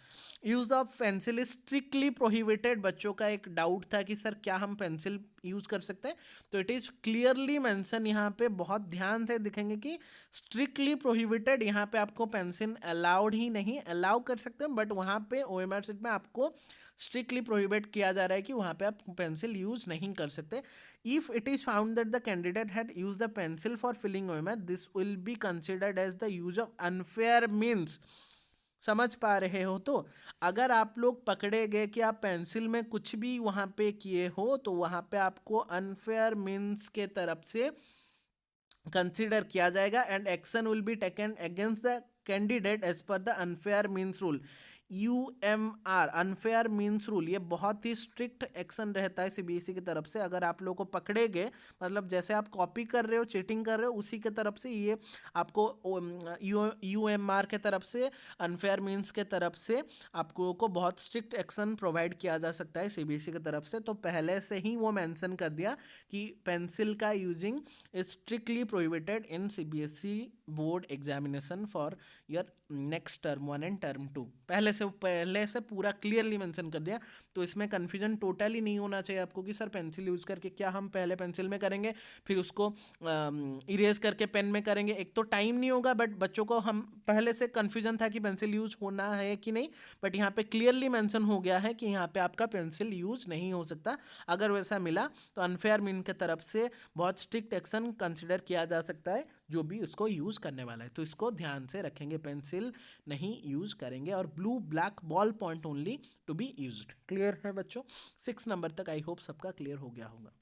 Use of pencil is strictly prohibited. बच्चों का एक doubt था कि sir क्या हम pencil use कर सकते हैं, तो इट इज क्लियरली मेंशन यहाँ पे, बहुत ध्यान से दिखेंगे कि स्ट्रिक्टली प्रोहिबिटेड, यहाँ पे आपको पेंसिल अलाउड ही नहीं, अलाउ कर सकते हैं बट वहाँ पे OMR शीट में आपको स्ट्रिक्टली प्रोहिबिट किया जा रहा है कि वहाँ पे आप पेंसिल यूज नहीं कर सकते। If it is found that the candidate had used the pencil for filling OMR, this will be considered as the use of unfair means. समझ पा रहे हो? तो अगर आप लोग पकड़े गए कि आप पेंसिल में कुछ भी वहाँ पे किए हो, तो वहाँ पे आपको अनफेयर मीन्स के तरफ से कंसिडर किया जाएगा and action will be taken against the candidate as per the unfair means rule. UMR unfair means rule, ये बहुत ही स्ट्रिक्ट एक्शन रहता है CBSE की तरफ से। अगर आप लोगों को पकड़े गए, मतलब जैसे आप कॉपी कर रहे हो, चीटिंग कर रहे हो, उसी के तरफ से ये आपको UMR के तरफ से, अनफेयर मीन्स के तरफ से आपको को बहुत स्ट्रिक्ट एक्शन प्रोवाइड किया जा सकता है CBSE की तरफ से। तो पहले से ही वो मेंशन कर दिया कि पेंसिल का using is strictly prohibited in CBSE board examination for your next term 1 and term 2। पहले से पूरा क्लियरली मेंशन कर दिया, तो इसमें कन्फ्यूजन टोटली नहीं होना चाहिए आपको कि सर पेंसिल यूज़ करके क्या हम पहले पेंसिल में करेंगे फिर उसको इरेज करके पेन में करेंगे, एक तो टाइम नहीं होगा, बट बच्चों को हम पहले से कन्फ्यूजन था कि पेंसिल यूज होना है कि नहीं, बट यहाँ पे क्लियरली मेंशन हो गया है कि यहाँ पे आपका पेंसिल यूज नहीं हो सकता। अगर वैसा मिला तो अनफेयर मीन की तरफ से बहुत स्ट्रिक्ट एक्शन कंसिडर किया जा सकता है जो भी उसको यूज़ करने वाला है, तो इसको ध्यान से रखेंगे, पेंसिल नहीं यूज़ करेंगे और blue black ball point only to be used. Clear है बच्चों? 6 नंबर तक आई होप सबका क्लियर हो गया होगा।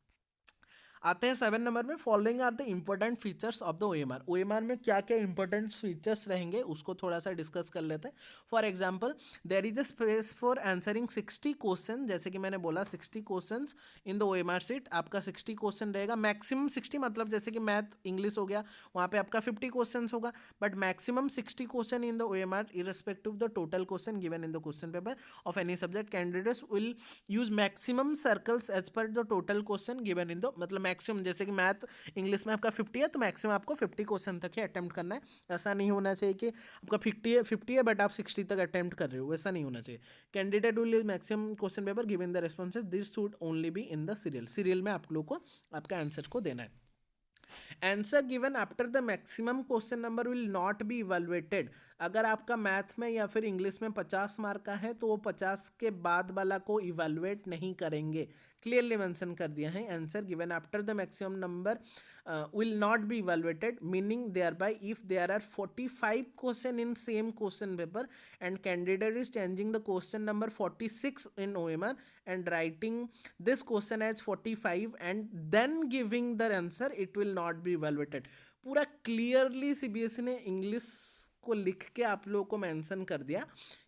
आते हैं 7 नंबर में, following are the important features of the OMR। OMR में क्या क्या इंपॉर्टेंट फीचर्स रहेंगे उसको थोड़ा सा डिस्कस कर लेते हैं। For example there is a space for answering 60 question, जैसे कि मैंने बोला 60 questions in the OMR sheet, आपका 60 क्वेश्चन रहेगा, मैक्सिमम 60, मतलब जैसे कि मैथ इंग्लिश हो गया वहाँ पे आपका 50 क्वेश्चन होगा, but maximum 60 question in the OMR irrespective the total question given in the question paper of any subject. Candidates will use maximum circles as per the total question given in the, मतलब maximum जैसे कि math English में आपका 50 है तो maximum आपको 50 question तक ही attempt करना है। ऐसा नहीं होना चाहिए कि आपका 50 है बट आप 60 तक अटेम्प्ट कर रहे हो, वैसा नहीं होना चाहिए। Candidate will use maximum question paper given the responses, this should only be in the serial में आप लोग को आपका आंसर को देना है। Answer given after the maximum question number will not be evaluated. अगर आपका मैथ में या फिर इंग्लिश में 50 मार्क का है तो वो 50 के बाद वाला को इवेलुएट नहीं करेंगे, क्लियरली मेंशन कर दिया है। Answer given after the maximum number will not be evaluated, meaning thereby if there are 45 question in same question paper and candidate is changing the question number 46 in OMR and writing this question as 45 and then giving the answer, it will not be evaluated। पूरा clearly CBSE ने English को लिख के आप लोगों को mention कर दिया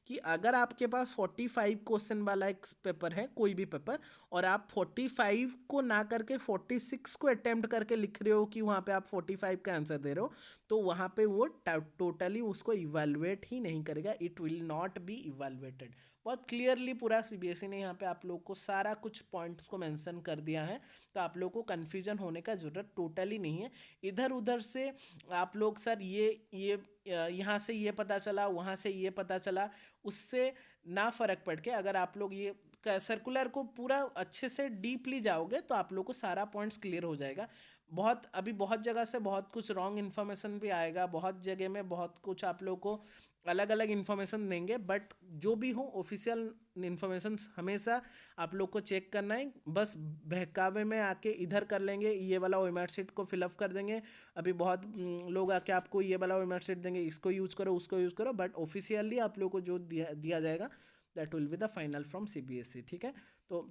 कि अगर आपके पास 45 क्वेश्चन वाला एक पेपर है, कोई भी पेपर, और आप 45 को ना करके 46 को अटेम्प्ट करके लिख रहे हो कि वहाँ पे आप 45 का आंसर दे रहे हो, तो वहाँ पे वो टोटली उसको इवेलुएट ही नहीं करेगा, it will not be evaluated. बहुत क्लियरली पूरा CBSE ने यहाँ पे आप लोग को सारा कुछ पॉइंट्स को मेंशन कर दिया है, तो आप लोग को कन्फ्यूजन होने का ज़रूरत टोटली नहीं है। इधर उधर से आप लोग सर ये यहाँ से ये पता चला, वहाँ से ये पता चला, उससे ना फ़र्क पड़ के अगर आप लोग ये सर्कुलर को पूरा अच्छे से डीपली जाओगे तो आप लोग को सारा पॉइंट्स क्लियर हो जाएगा। बहुत जगह से बहुत कुछ रॉन्ग इन्फॉर्मेशन भी आएगा, बहुत जगह में बहुत कुछ आप लोग को अलग अलग इन्फॉर्मेशन देंगे, बट जो भी हो ऑफिशियल इन्फॉर्मेशन हमेशा आप लोग को चेक करना है। बस बहकावे में आके इधर कर लेंगे, ये वाला OMR शीट को फिलअप कर देंगे, अभी बहुत लोग आके आपको ये वाला OMR शीट देंगे, इसको यूज़ करो उसको यूज़ करो, बट ऑफिशियली आप लोग को जो दिया जाएगा that will be the final from CBSE, ठीक है। तो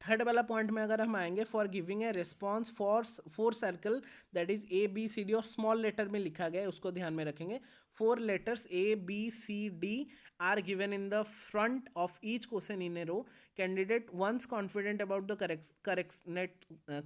थर्ड वाला पॉइंट में अगर हम आएंगे, for giving a response four circle that is A B C D, और स्मॉल लेटर में लिखा गया है उसको ध्यान में रखेंगे। 4 letters A B C D are given in the front of each question in a row. Candidate once confident about the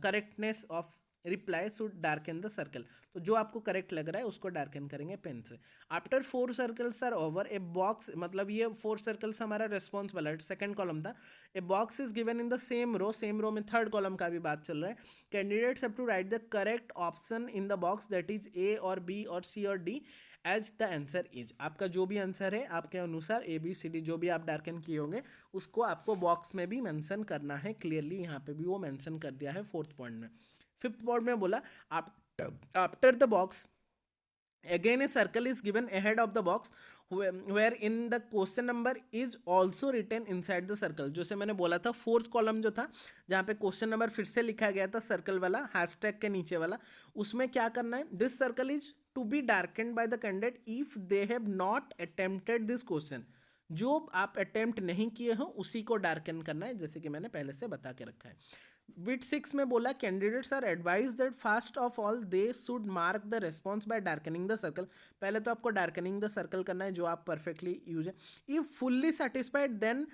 correctness of reply should darken the circle. तो जो आपको करेक्ट लग रहा है उसको डार्कन करेंगे पेन से। After 4 circles are over a box, मतलब ये 4 सर्कल्स हमारा रेस्पॉन्स वाला सेकंड कॉलम था। A box is given in the same row में थर्ड कॉलम का भी बात चल रहा है। Candidates have to write the correct option in the box that is A और बी और सी और D as the answer is. आपका जो भी आंसर है आपके अनुसार ए बी सी डी जो भी आप डार्कन किए होंगे उसको आपको बॉक्स में भी मेंशन करना है क्लियरली। यहाँ पे भी वो मेंशन कर दिया है फोर्थ पॉइंट में। फिफ्थ पॉइंट में बोला after the box again a circle is given ahead of the box where in the question number is also written inside the circle। जैसे मैंने बोला था फोर्थ कॉलम जो था जहाँ पे क्वेश्चन नंबर फिर से लिखा गया था सर्कल वाला हैशटैग के नीचे वाला, उसमें क्या करना है, this circle is to be darkened by the candidate if they have not attempted this question. जो आप अटेम्प्ट नहीं किए हो उसी को डार्कन करना है, जैसे कि मैंने पहले से बता के रखा है। बिट 6 में बोला candidates are advise that first of all they should mark the response by darkening the circle. पहले तो आपको डार्कनिंग द सर्कल करना है जो आप परफेक्टली यूज है। If fully satisfied then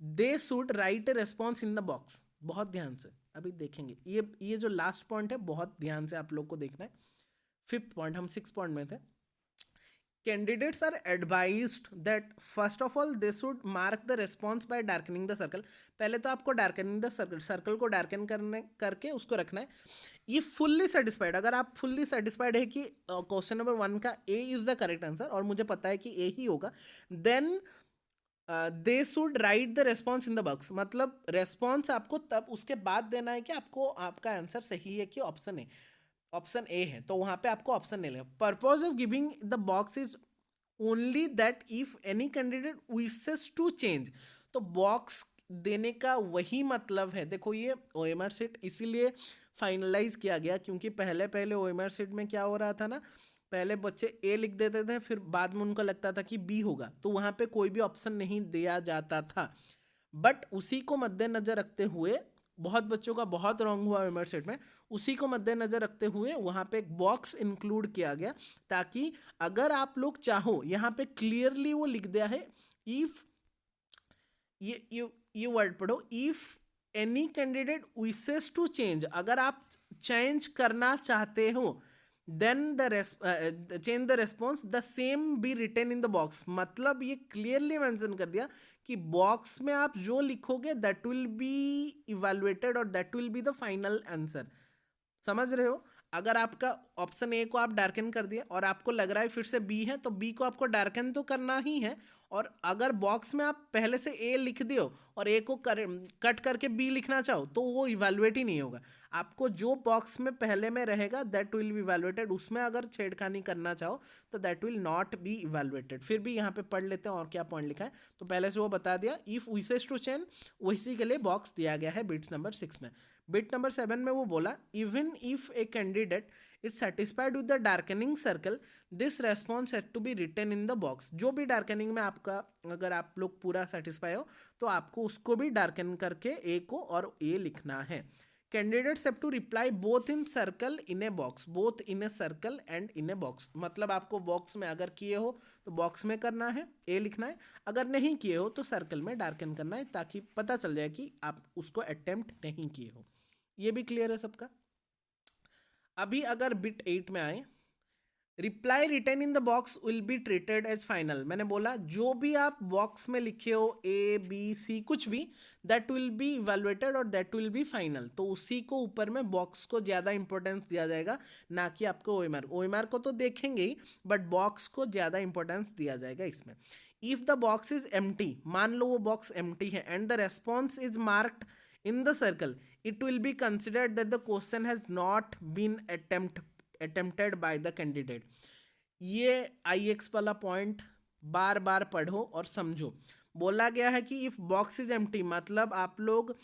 they should write a response in the box. बहुत ध्यान से अभी देखेंगे, ये जो लास्ट पॉइंट है बहुत ध्यान से आप लोग को देखना है। फिफ्थ पॉइंट, हम 6 पॉइंट में थे। Candidates are advised that first of all they should mark the response by darkening the circle। पहले तो आपको डार्कनिंग द सर्कल को डार्कन करके उसको रखना है। ये फुल्ली सेटिस्फाइड, अगर आप फुल्ली सेटिस्फाइड है कि क्वेश्चन नंबर 1 का A is the correct answer और मुझे पता है कि ए ही होगा, then they should write the response in the box. मतलब रेस्पॉन्स आपको तब उसके बाद देना है कि आपको आपका आंसर सही है कि ऑप्शन ए है, तो वहां पे आपको ऑप्शन नहीं लेगा। Purpose of giving the box is only that if any candidate wishes to change. तो बॉक्स देने का वही मतलब है, देखो ये ओएमआर सीट इसीलिए फाइनलाइज किया गया क्योंकि पहले ओएमआर सीट में क्या हो रहा था ना, पहले बच्चे ए लिख देते थे फिर बाद में उनको लगता था कि बी होगा, तो वहां पे कोई भी ऑप्शन नहीं दिया जाता था। बट उसी को मद्देनजर रखते हुए बहुत बच्चों का बहुत रॉन्ग हुआ ओएमआर सेट में, उसी को मद्देनजर रखते हुए वहाँ पे एक बॉक्स इंक्लूड किया गया ताकि अगर आप लोग चाहो, यहाँ पे क्लियरली वो लिख दिया है इफ, ये वर्ड पढ़ो, if any candidate wishes to change, अगर आप चेंज करना चाहते हो then change the response the same be written in the box. मतलब ये क्लियरली मेंशन कर दिया कि बॉक्स में आप जो लिखोगे दैट विल बी इवैल्यूएटेड और that will be the final answer. समझ रहे हो? अगर आपका ऑप्शन ए को आप डार्कन कर दिए और आपको लग रहा है फिर से बी है, तो बी को आपको डार्कन तो करना ही है, और अगर बॉक्स में आप पहले से ए लिख दियो और ए को कट करके बी लिखना चाहो तो वो इवैल्यूएट ही नहीं होगा। आपको जो बॉक्स में पहले में रहेगा दैट विल बी इवैल्यूएटेड, उसमें अगर छेड़खानी करना चाहो तो that will not B evaluated. फिर भी यहाँ पे पढ़ लेते हैं और क्या पॉइंट लिखा है, तो पहले से वो बता दिया इफ विशेस टू चेंज, उसी के लिए बॉक्स दिया गया है बिट्स नंबर 6 में। बिट नंबर 7 में वो बोला even if a candidate is satisfied with the darkening circle this response had to be written in the box. जो भी डार्कनिंग में आपका अगर आप लोग पूरा सेटिस्फाई हो तो आपको उसको भी डार्कन करके ए को और ए लिखना है। Candidates have to reply both in circle in a box, both in a circle and in a box. मतलब आपको बॉक्स में अगर किए हो तो बॉक्स में करना है, ए लिखना है, अगर नहीं किए हो तो सर्कल में डार्कन करना है ताकि पता चल जाए कि आप उसको अटेम्प्ट नहीं किए हो। ये भी क्लियर है सबका? अभी अगर बिट 8 में आए, reply written in the box will be treated as final. मैंने बोला जो भी आप बॉक्स में लिखे हो ए बी सी कुछ भी, दैट विल बी इवैल्यूएटेड और दैट विल बी फाइनल। तो उसी को ऊपर में बॉक्स को ज़्यादा इंपॉर्टेंस दिया जाएगा, ना कि आपको ओएमआर। ओएमआर को तो देखेंगे ही बट बॉक्स को ज़्यादा इंपॉर्टेंस दिया जाएगा इसमें। If the box is empty, मान लो वो बॉक्स एम्प्टी है and the response is marked in the circle, it will be considered that the question has not been attempted by the candidate। ये IX वाला point बार बार पढ़ो और समझो। बोला गया है कि इफ बॉक्स इज एम्प्टी, मतलब आप लोग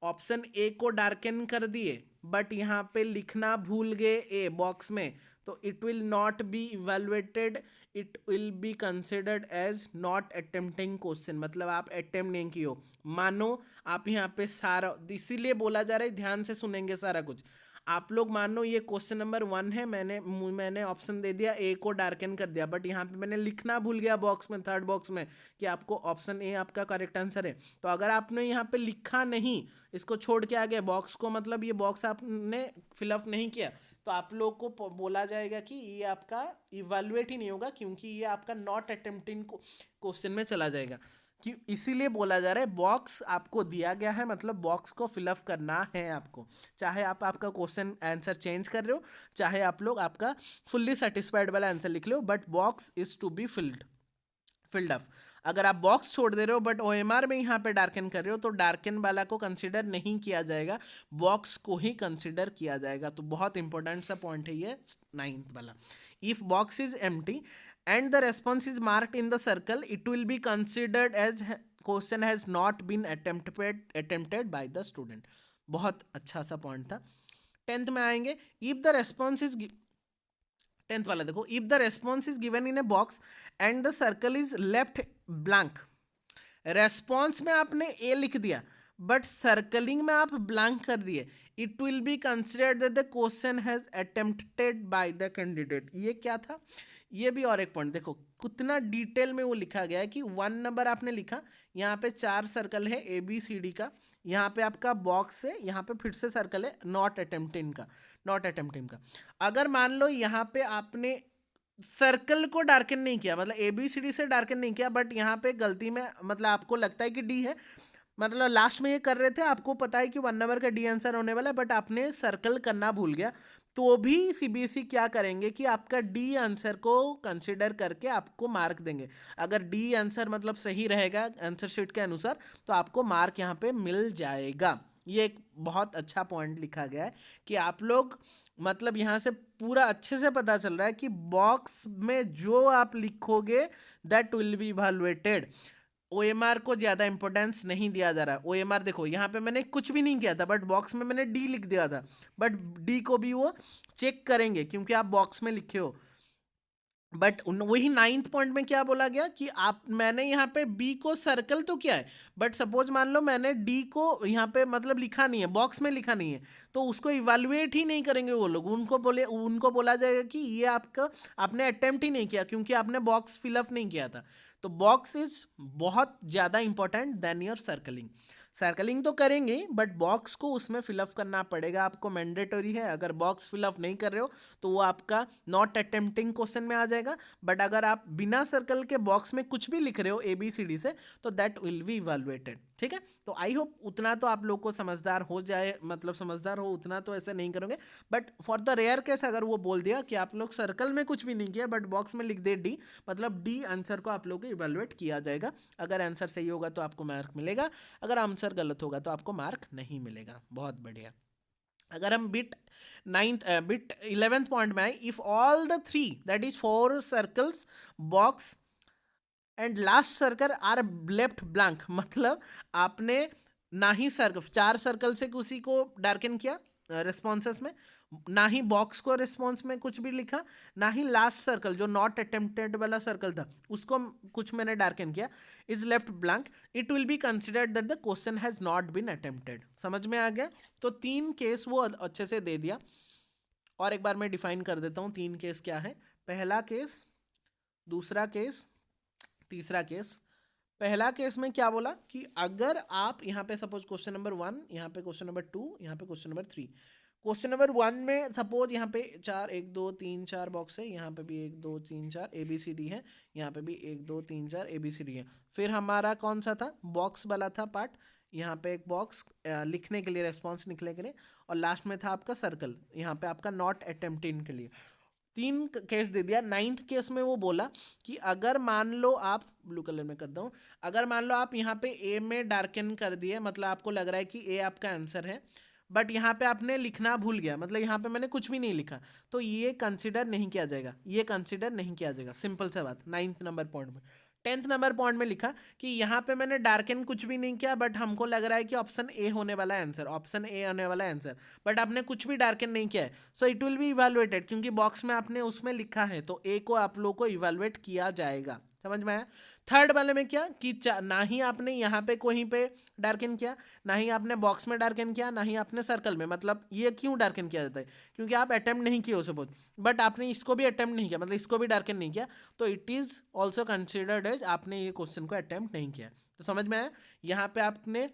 ऑप्शन ए को डार्कन कर दिए बट यहाँ पे लिखना भूल गए ए बॉक्स में, तो it will not be evaluated, it will be considered as not attempting question, मतलब आप अटेम्प्ट नहीं किए हो। मानो आप यहाँ पे सारा, इसीलिए बोला जा रहा है ध्यान से सुनेंगे सारा कुछ। आप लोग मानो ये क्वेश्चन नंबर 1 है, मैंने ऑप्शन दे दिया ए को डार्कन कर दिया, बट यहाँ पे मैंने लिखना भूल गया बॉक्स में, थर्ड बॉक्स में, कि आपको ऑप्शन ए आपका करेक्ट आंसर है। तो अगर आपने यहाँ पे लिखा नहीं, इसको छोड़ के आ गए बॉक्स को, मतलब ये बॉक्स आपने फिलअप नहीं किया, तो आप लोग को बोला जाएगा कि ये आपका इवेलुएट ही नहीं होगा, क्योंकि ये आपका नॉट अटेम्प्टिंग क्वेश्चन में चला जाएगा। कि इसीलिए बोला जा रहा है बॉक्स आपको दिया गया है, मतलब बॉक्स को फिलअप करना है आपको, चाहे आप आपका क्वेश्चन आंसर चेंज कर रहे हो, चाहे आप लोग आपका फुल्ली सेटिस्फाइड वाला आंसर लिख लो, but box is to be filled up. अगर आप बॉक्स छोड़ दे रहे हो बट ओएमआर में यहाँ पे डार्कन कर रहे हो, तो डार्कन वाला को कंसिडर नहीं किया जाएगा, बॉक्स को ही कंसिडर किया जाएगा। तो बहुत इंपॉर्टेंट सा पॉइंट है ये 9th वाला। If box is empty and the response is marked in the circle, it will be considered as question has not been attempted by the student। बहुत अच्छा सा पॉइंट था। 10th में आएंगे, if the response is 10th वाला देखो, if the response is given in a box and the circle is left blank, response में आपने ए लिख दिया बट सर्कलिंग में आप ब्लैंक कर दिए, it will be considered that the question has attempted bye the candidate. ये क्या था, ये भी और एक पॉइंट देखो कितना डिटेल में वो लिखा गया है कि 1 नंबर आपने लिखा, यहाँ पे 4 सर्कल है ए बी सी डी का, यहाँ पे आपका बॉक्स है, यहाँ पे फिर से सर्कल है नॉट अटेम्प्टिंग का। अगर मान लो यहाँ पे आपने सर्कल को डार्कन नहीं किया, मतलब ए बी सी डी से डार्कन नहीं किया, बट यहाँ पे गलती में मतलब आपको लगता है कि डी है, मतलब लास्ट में ये कर रहे थे, आपको पता है कि 1 नंबर का डी आंसर होने वाला है, बट आपने सर्कल करना भूल गया, तो भी सीबीएसई क्या करेंगे कि आपका डी आंसर को कंसिडर करके आपको मार्क देंगे। अगर डी आंसर मतलब सही रहेगा आंसर शीट के अनुसार, तो आपको मार्क यहाँ पे मिल जाएगा। ये एक बहुत अच्छा पॉइंट लिखा गया है कि आप लोग मतलब यहाँ से पूरा अच्छे से पता चल रहा है कि बॉक्स में जो आप लिखोगे that will be evaluated. OMR को ज़्यादा इंपॉर्टेंस नहीं दिया जा रहा। ओएमआर देखो यहाँ पे मैंने कुछ भी नहीं किया था, बट बॉक्स में मैंने डी लिख दिया था, बट डी को भी वो चेक करेंगे क्योंकि आप बॉक्स में लिखे हो। बट वही 9th पॉइंट में क्या बोला गया कि आप मैंने यहाँ पे बी को सर्कल तो किया है, बट सपोज मान लो मैंने डी को यहाँ पे मतलब लिखा नहीं है, बॉक्स में लिखा नहीं है, तो उसको इवैल्यूएट ही नहीं करेंगे वो लोग। उनको बोला जाएगा कि ये आपने अटेम्प्ट ही नहीं किया क्योंकि आपने बॉक्स फिलअप नहीं किया था। तो बॉक्स इज बहुत ज़्यादा important than your circling. Circling तो करेंगे बट बॉक्स को उसमें फिलअप करना पड़ेगा आपको, मैंडेटरी है। अगर बॉक्स फिलअप नहीं कर रहे हो तो वो आपका नॉट अटेम्प्टिंग क्वेश्चन में आ जाएगा, बट अगर आप बिना सर्कल के बॉक्स में कुछ भी लिख रहे हो ए बी सी डी से, तो दैट विल बी इवैल्यूएटेड। ठीक है, तो आई होप उतना तो आप लोग को समझदार हो जाए, मतलब समझदार हो उतना तो ऐसे नहीं करोगे। But for the rare case अगर वो बोल दिया कि आप लोग सर्कल में कुछ भी नहीं किया बट बॉक्स में लिख दे डी, मतलब डी आंसर को आप लोग को इवैल्यूएट किया जाएगा। अगर आंसर सही होगा तो आपको मार्क मिलेगा, अगर आंसर गलत होगा तो आपको मार्क नहीं मिलेगा। बहुत बढ़िया। अगर हम बिट 11th पॉइंट में आए, if all the 3 that is 4 circles box and last circle are left blank, मतलब आपने ना ही सर्कल 4 सर्कल से किसी को डार्कन किया रिस्पॉन्सेस में, ना ही बॉक्स को रिस्पॉन्स में कुछ भी लिखा, ना ही लास्ट सर्कल जो नॉट अटेम्प्टेड वाला सर्कल था उसको कुछ मैंने डार्कन किया, is left blank, it will be considered that the question has not been attempted. समझ में आ गया? तो 3 केस वो अच्छे से दे दिया, और एक बार मैं डिफाइन कर देता हूँ 3 केस क्या है। पहला केस, दूसरा केस, तीसरा केस। पहला केस में क्या बोला कि अगर आप यहाँ पे सपोज क्वेश्चन नंबर 1, यहाँ पे क्वेश्चन नंबर 2, यहाँ पे क्वेश्चन नंबर 3, क्वेश्चन नंबर 1 में सपोज यहाँ पे 4 1 2 3 4 बॉक्स है, यहाँ पे भी 1 2 3 4 ए बी सी डी है, यहाँ पे भी 1 2 3 4 ए बी सी डी है। फिर हमारा कौन सा था, बॉक्स वाला था पार्ट, यहाँ पे एक बॉक्स लिखने के लिए, रेस्पॉन्स निकले के लिए, और लास्ट में था आपका सर्कल, यहाँ पे आपका नॉट अटेम्प्टिंग के लिए। 3 केस दे दिया। 9th केस में वो बोला कि अगर मान लो आप, ब्लू कलर में कर दूँ, अगर मान लो आप यहाँ पे ए में डार्कन कर दिए, मतलब आपको लग रहा है कि ए आपका आंसर है, बट यहाँ पे आपने लिखना भूल गया, मतलब यहाँ पे मैंने कुछ भी नहीं लिखा, तो ये कंसिडर नहीं किया जाएगा, ये कंसिडर नहीं किया जाएगा। सिंपल सा बात 9th नंबर पॉइंट में। 10th नंबर पॉइंट में लिखा कि यहाँ पे मैंने डार्कन कुछ भी नहीं किया, बट हमको लग रहा है कि ऑप्शन ए होने वाला आंसर, ऑप्शन ए होने वाला आंसर, बट आपने कुछ भी डार्कन नहीं किया है, so it will B evaluated, क्योंकि बॉक्स में आपने उसमें लिखा है तो ए को आप लोग को इवेलुएट किया जाएगा। समझ में आया? थर्ड वाले में क्या कि ना ही आपने यहाँ पे कहीं पे डार्कन किया, ना ही आपने बॉक्स में डार्कन किया, ना ही आपने सर्कल में। मतलब ये क्यों डार्कन किया जाता है? क्योंकि आप अटेम्प्ट नहीं किए हो सपोज, बट आपने इसको भी अटेम्प्ट नहीं किया, मतलब इसको भी डार्कन नहीं किया, तो it is also considered as आपने ये क्वेश्चन को अटेम्प्ट नहीं किया। तो समझ में आया? यहाँ पे आपने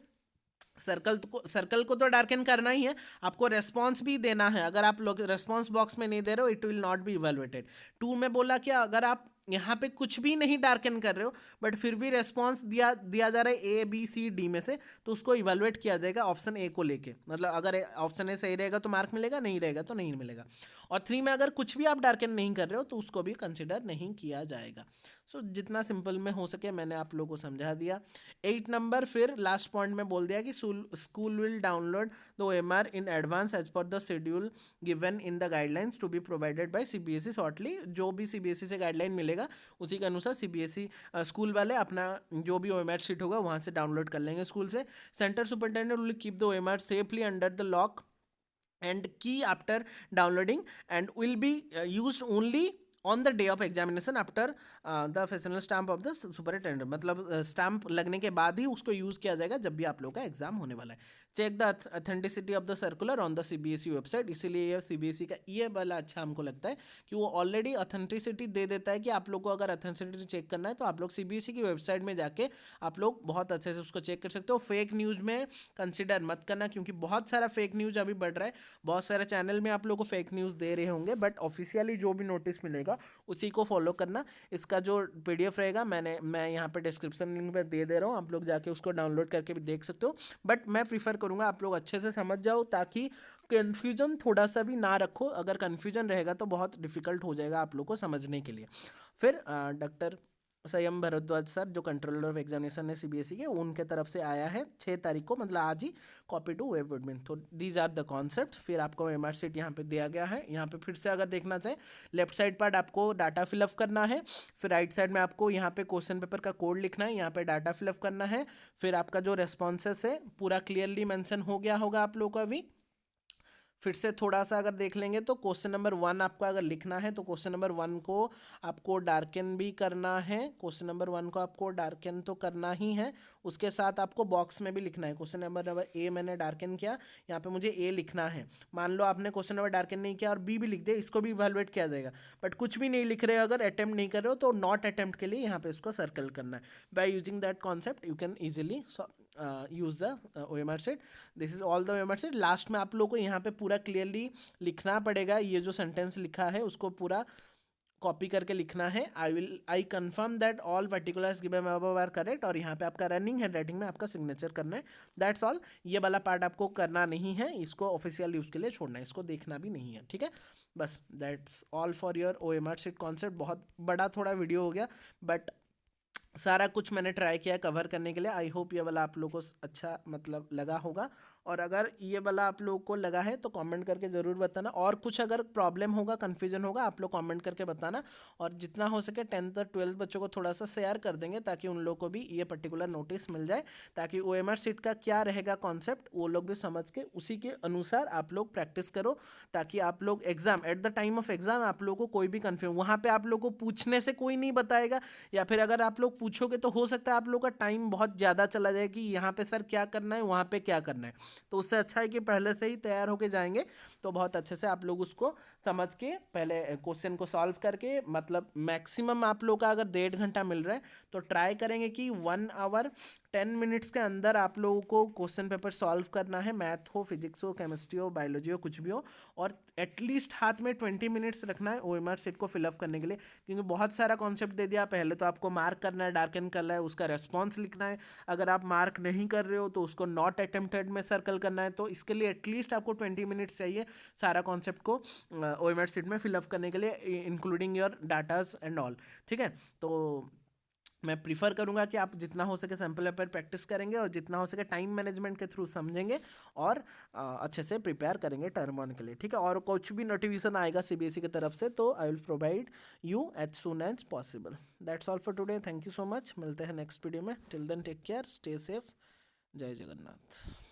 सर्कल को तो डार्कन करना ही है, आपको रेस्पॉन्स भी देना है। अगर आप लोग रेस्पॉन्स बॉक्स में नहीं दे रहे हो, it will not be evaluated. 2 में बोला क्या, अगर आप यहाँ पे कुछ भी नहीं डार्कन कर रहे हो बट फिर भी रेस्पॉन्स दिया दिया जा रहा है ए बी सी डी में से, तो उसको इवेलुएट किया जाएगा ऑप्शन ए को लेके। मतलब अगर ऑप्शन ए सही रहेगा तो मार्क मिलेगा, नहीं रहेगा तो नहीं मिलेगा। और 3 में अगर कुछ भी आप डार्कन नहीं कर रहे हो तो उसको भी कंसिडर नहीं किया जाएगा। सो जितना सिंपल में हो सके मैंने आप लोगों को समझा दिया। 8 नंबर फिर लास्ट पॉइंट में बोल दिया कि school will download the OMR in advance as per the schedule given in the guidelines to be provided by CBSE shortly. जो भी CBSE से गाइडलाइन मिलेगा उसी के अनुसार CBSE स्कूल वाले अपना जो भी OMR शीट होगा वहाँ से डाउनलोड कर लेंगे स्कूल से। Centre superintendent will keep the OMR safely under the lock and key after downloading and will be used only on the day of examination after the professional stamp of the superintendent। मतलब stamp लगने के बाद ही उसको use किया जाएगा जब भी आप लोग का एग्जाम होने वाला है। Check the authenticity of the circular on the CBSE website. इसीलिए ये CBSE का ये वाला अच्छा हमको लगता है कि वो ऑलरेडी अथेंटिसिटी दे देता है कि आप लोग को अगर अथेंटिसिटी चेक करना है तो आप लोग CBSE की वेबसाइट में जाके आप लोग बहुत अच्छे से उसको चेक कर सकते हो। फेक न्यूज़ में कंसिडर मत करना, क्योंकि बहुत सारा फेक न्यूज़ अभी बढ़ रहा है, बहुत सारे चैनल में आप लोग को फेक न्यूज़ दे रहे होंगे, बट ऑफिशियली जो भी नोटिस मिलेगा उसी को फॉलो करना। इसका जो PDF रहेगा मैं यहाँ पे डिस्क्रिप्शन लिंक पे दे रहा हूँ, आप लोग जाके उसको डाउनलोड करके भी देख सकते हो। बट मैं प्रीफर करूँगा आप लोग अच्छे से समझ जाओ, ताकि कन्फ्यूजन थोड़ा सा भी ना रखो। अगर कन्फ्यूजन रहेगा तो बहुत डिफिकल्ट हो जाएगा आप लोग को समझने के लिए। फिर डॉक्टर संयम भारद्वाज सर जो कंट्रोलर ऑफ एग्जामिनेशन है CBSE के, उनके तरफ से आया है 6 तारीख को, मतलब आज ही, कॉपी टू वेब एडमिन। तो दीज आर द कॉन्सेप्ट। फिर आपको OMR शीट यहाँ पे दिया गया है। यहाँ पे फिर से अगर देखना चाहें, लेफ्ट साइड पार्ट आपको डाटा फिलअप करना है, फिर राइट साइड में आपको यहाँ पे क्वेश्चन पेपर का कोड लिखना है, यहाँ पे डाटा फिलअप करना है, फिर आपका जो रेस्पॉन्सेस है पूरा क्लियरली मेंशन हो गया होगा आप लोग को अभी। फिर से थोड़ा सा अगर देख लेंगे तो क्वेश्चन नंबर 1 आपको अगर लिखना है तो क्वेश्चन नंबर 1 को आपको डार्कन भी करना है। क्वेश्चन नंबर 1 को आपको डार्कन तो करना ही है, उसके साथ आपको बॉक्स में भी लिखना है। क्वेश्चन नंबर ए मैंने डार्कन किया, यहाँ पे मुझे ए लिखना है। मान लो आपने क्वेश्चन नंबर डार्कन नहीं किया और बी भी लिख दिया, इसको भी इवेलुएट किया जाएगा। बट कुछ भी नहीं लिख रहे हो, अगर अटेम्प्ट नहीं कर रहे हो तो नॉट अटेम्प्ट के लिए यहाँ पे इसको सर्कल करना है। By using that concept you can easily use the OMR sheet. This is all the OMR sheet. Last में आप लोग को यहाँ पे पूरा क्लियरली लिखना पड़ेगा, ये जो सेंटेंस लिखा है उसको पूरा कॉपी करके लिखना है। I confirm that all particulars given above are correct, और यहाँ पे आपका रनिंग हैंड राइटिंग में आपका सिग्नेचर करना है। That's all. ये वाला पार्ट आपको करना नहीं है, इसको ऑफिशियल यूज के लिए छोड़ना है, इसको देखना भी नहीं है, ठीक है। बस that's all for your OMR sheet concept. बहुत बड़ा थोड़ा वीडियो हो गया, बट सारा कुछ मैंने ट्राई किया कवर करने के लिए। आई होप ये वाला आप लोगों को अच्छा मतलब लगा होगा, और अगर ये वाला आप लोगों को लगा है तो कमेंट करके ज़रूर बताना। और कुछ अगर प्रॉब्लम होगा, कन्फ्यूजन होगा, आप लोग कमेंट करके बताना। और जितना हो सके 10th और 12th बच्चों को थोड़ा सा शेयर कर देंगे, ताकि उन लोग को भी ये पर्टिकुलर नोटिस मिल जाए, ताकि OMR शीट का क्या रहेगा कॉन्सेप्ट वो लोग भी समझ के उसी के अनुसार आप लोग प्रैक्टिस करो, ताकि आप लोग exam at the time of exam आप लोग को कोई भी कन्फ्यूजन, वहाँ पर आप लोग को पूछने से कोई नहीं बताएगा, या फिर अगर आप लोग पूछोगे तो हो सकता है आप लोग का टाइम बहुत ज़्यादा चला जाए कि यहाँ पे सर क्या करना है, वहाँ पे क्या करना है। तो उससे अच्छा है कि पहले से ही तैयार होके जाएंगे तो बहुत अच्छे से आप लोग उसको समझ के पहले क्वेश्चन को सॉल्व करके, मतलब मैक्सिमम आप लोग का अगर 1.5 घंटा मिल रहा है तो ट्राई करेंगे कि 1 आवर 10 मिनट्स के अंदर आप लोगों को क्वेश्चन पेपर सॉल्व करना है। मैथ हो, फिजिक्स हो, केमिस्ट्री हो, बायोलॉजी हो, कुछ भी हो, और एटलीस्ट हाथ में 20 मिनट्स रखना है OMR शीट को फिलअप करने के लिए, क्योंकि बहुत सारा कॉन्सेप्ट दे दिया। पहले तो आपको मार्क करना है, डार्कन करना है, उसका रेस्पॉन्स लिखना है। अगर आप मार्क नहीं कर रहे हो तो उसको नॉट अटेम्प्टेड में सर्कल करना है। तो इसके लिए एटलीस्ट आपको 20 मिनट्स चाहिए सारा कॉन्सेप्ट को OMR शीट में फिलअप करने के लिए, including your datas and all, ठीक है। तो मैं प्रीफर करूंगा कि आप जितना हो सके सैम्पल पेपर प्रैक्टिस करेंगे और जितना हो सके टाइम मैनेजमेंट के थ्रू समझेंगे और अच्छे से प्रिपेयर करेंगे टर्म वन के लिए, ठीक है। और कुछ भी नोटिफिकेशन आएगा सीबीएसई की तरफ से तो I will provide you as soon as possible. That's all for today, thank you so much, मिलते हैं नेक्स्ट वीडियो में। Till then take care, stay safe, जय जगन्नाथ।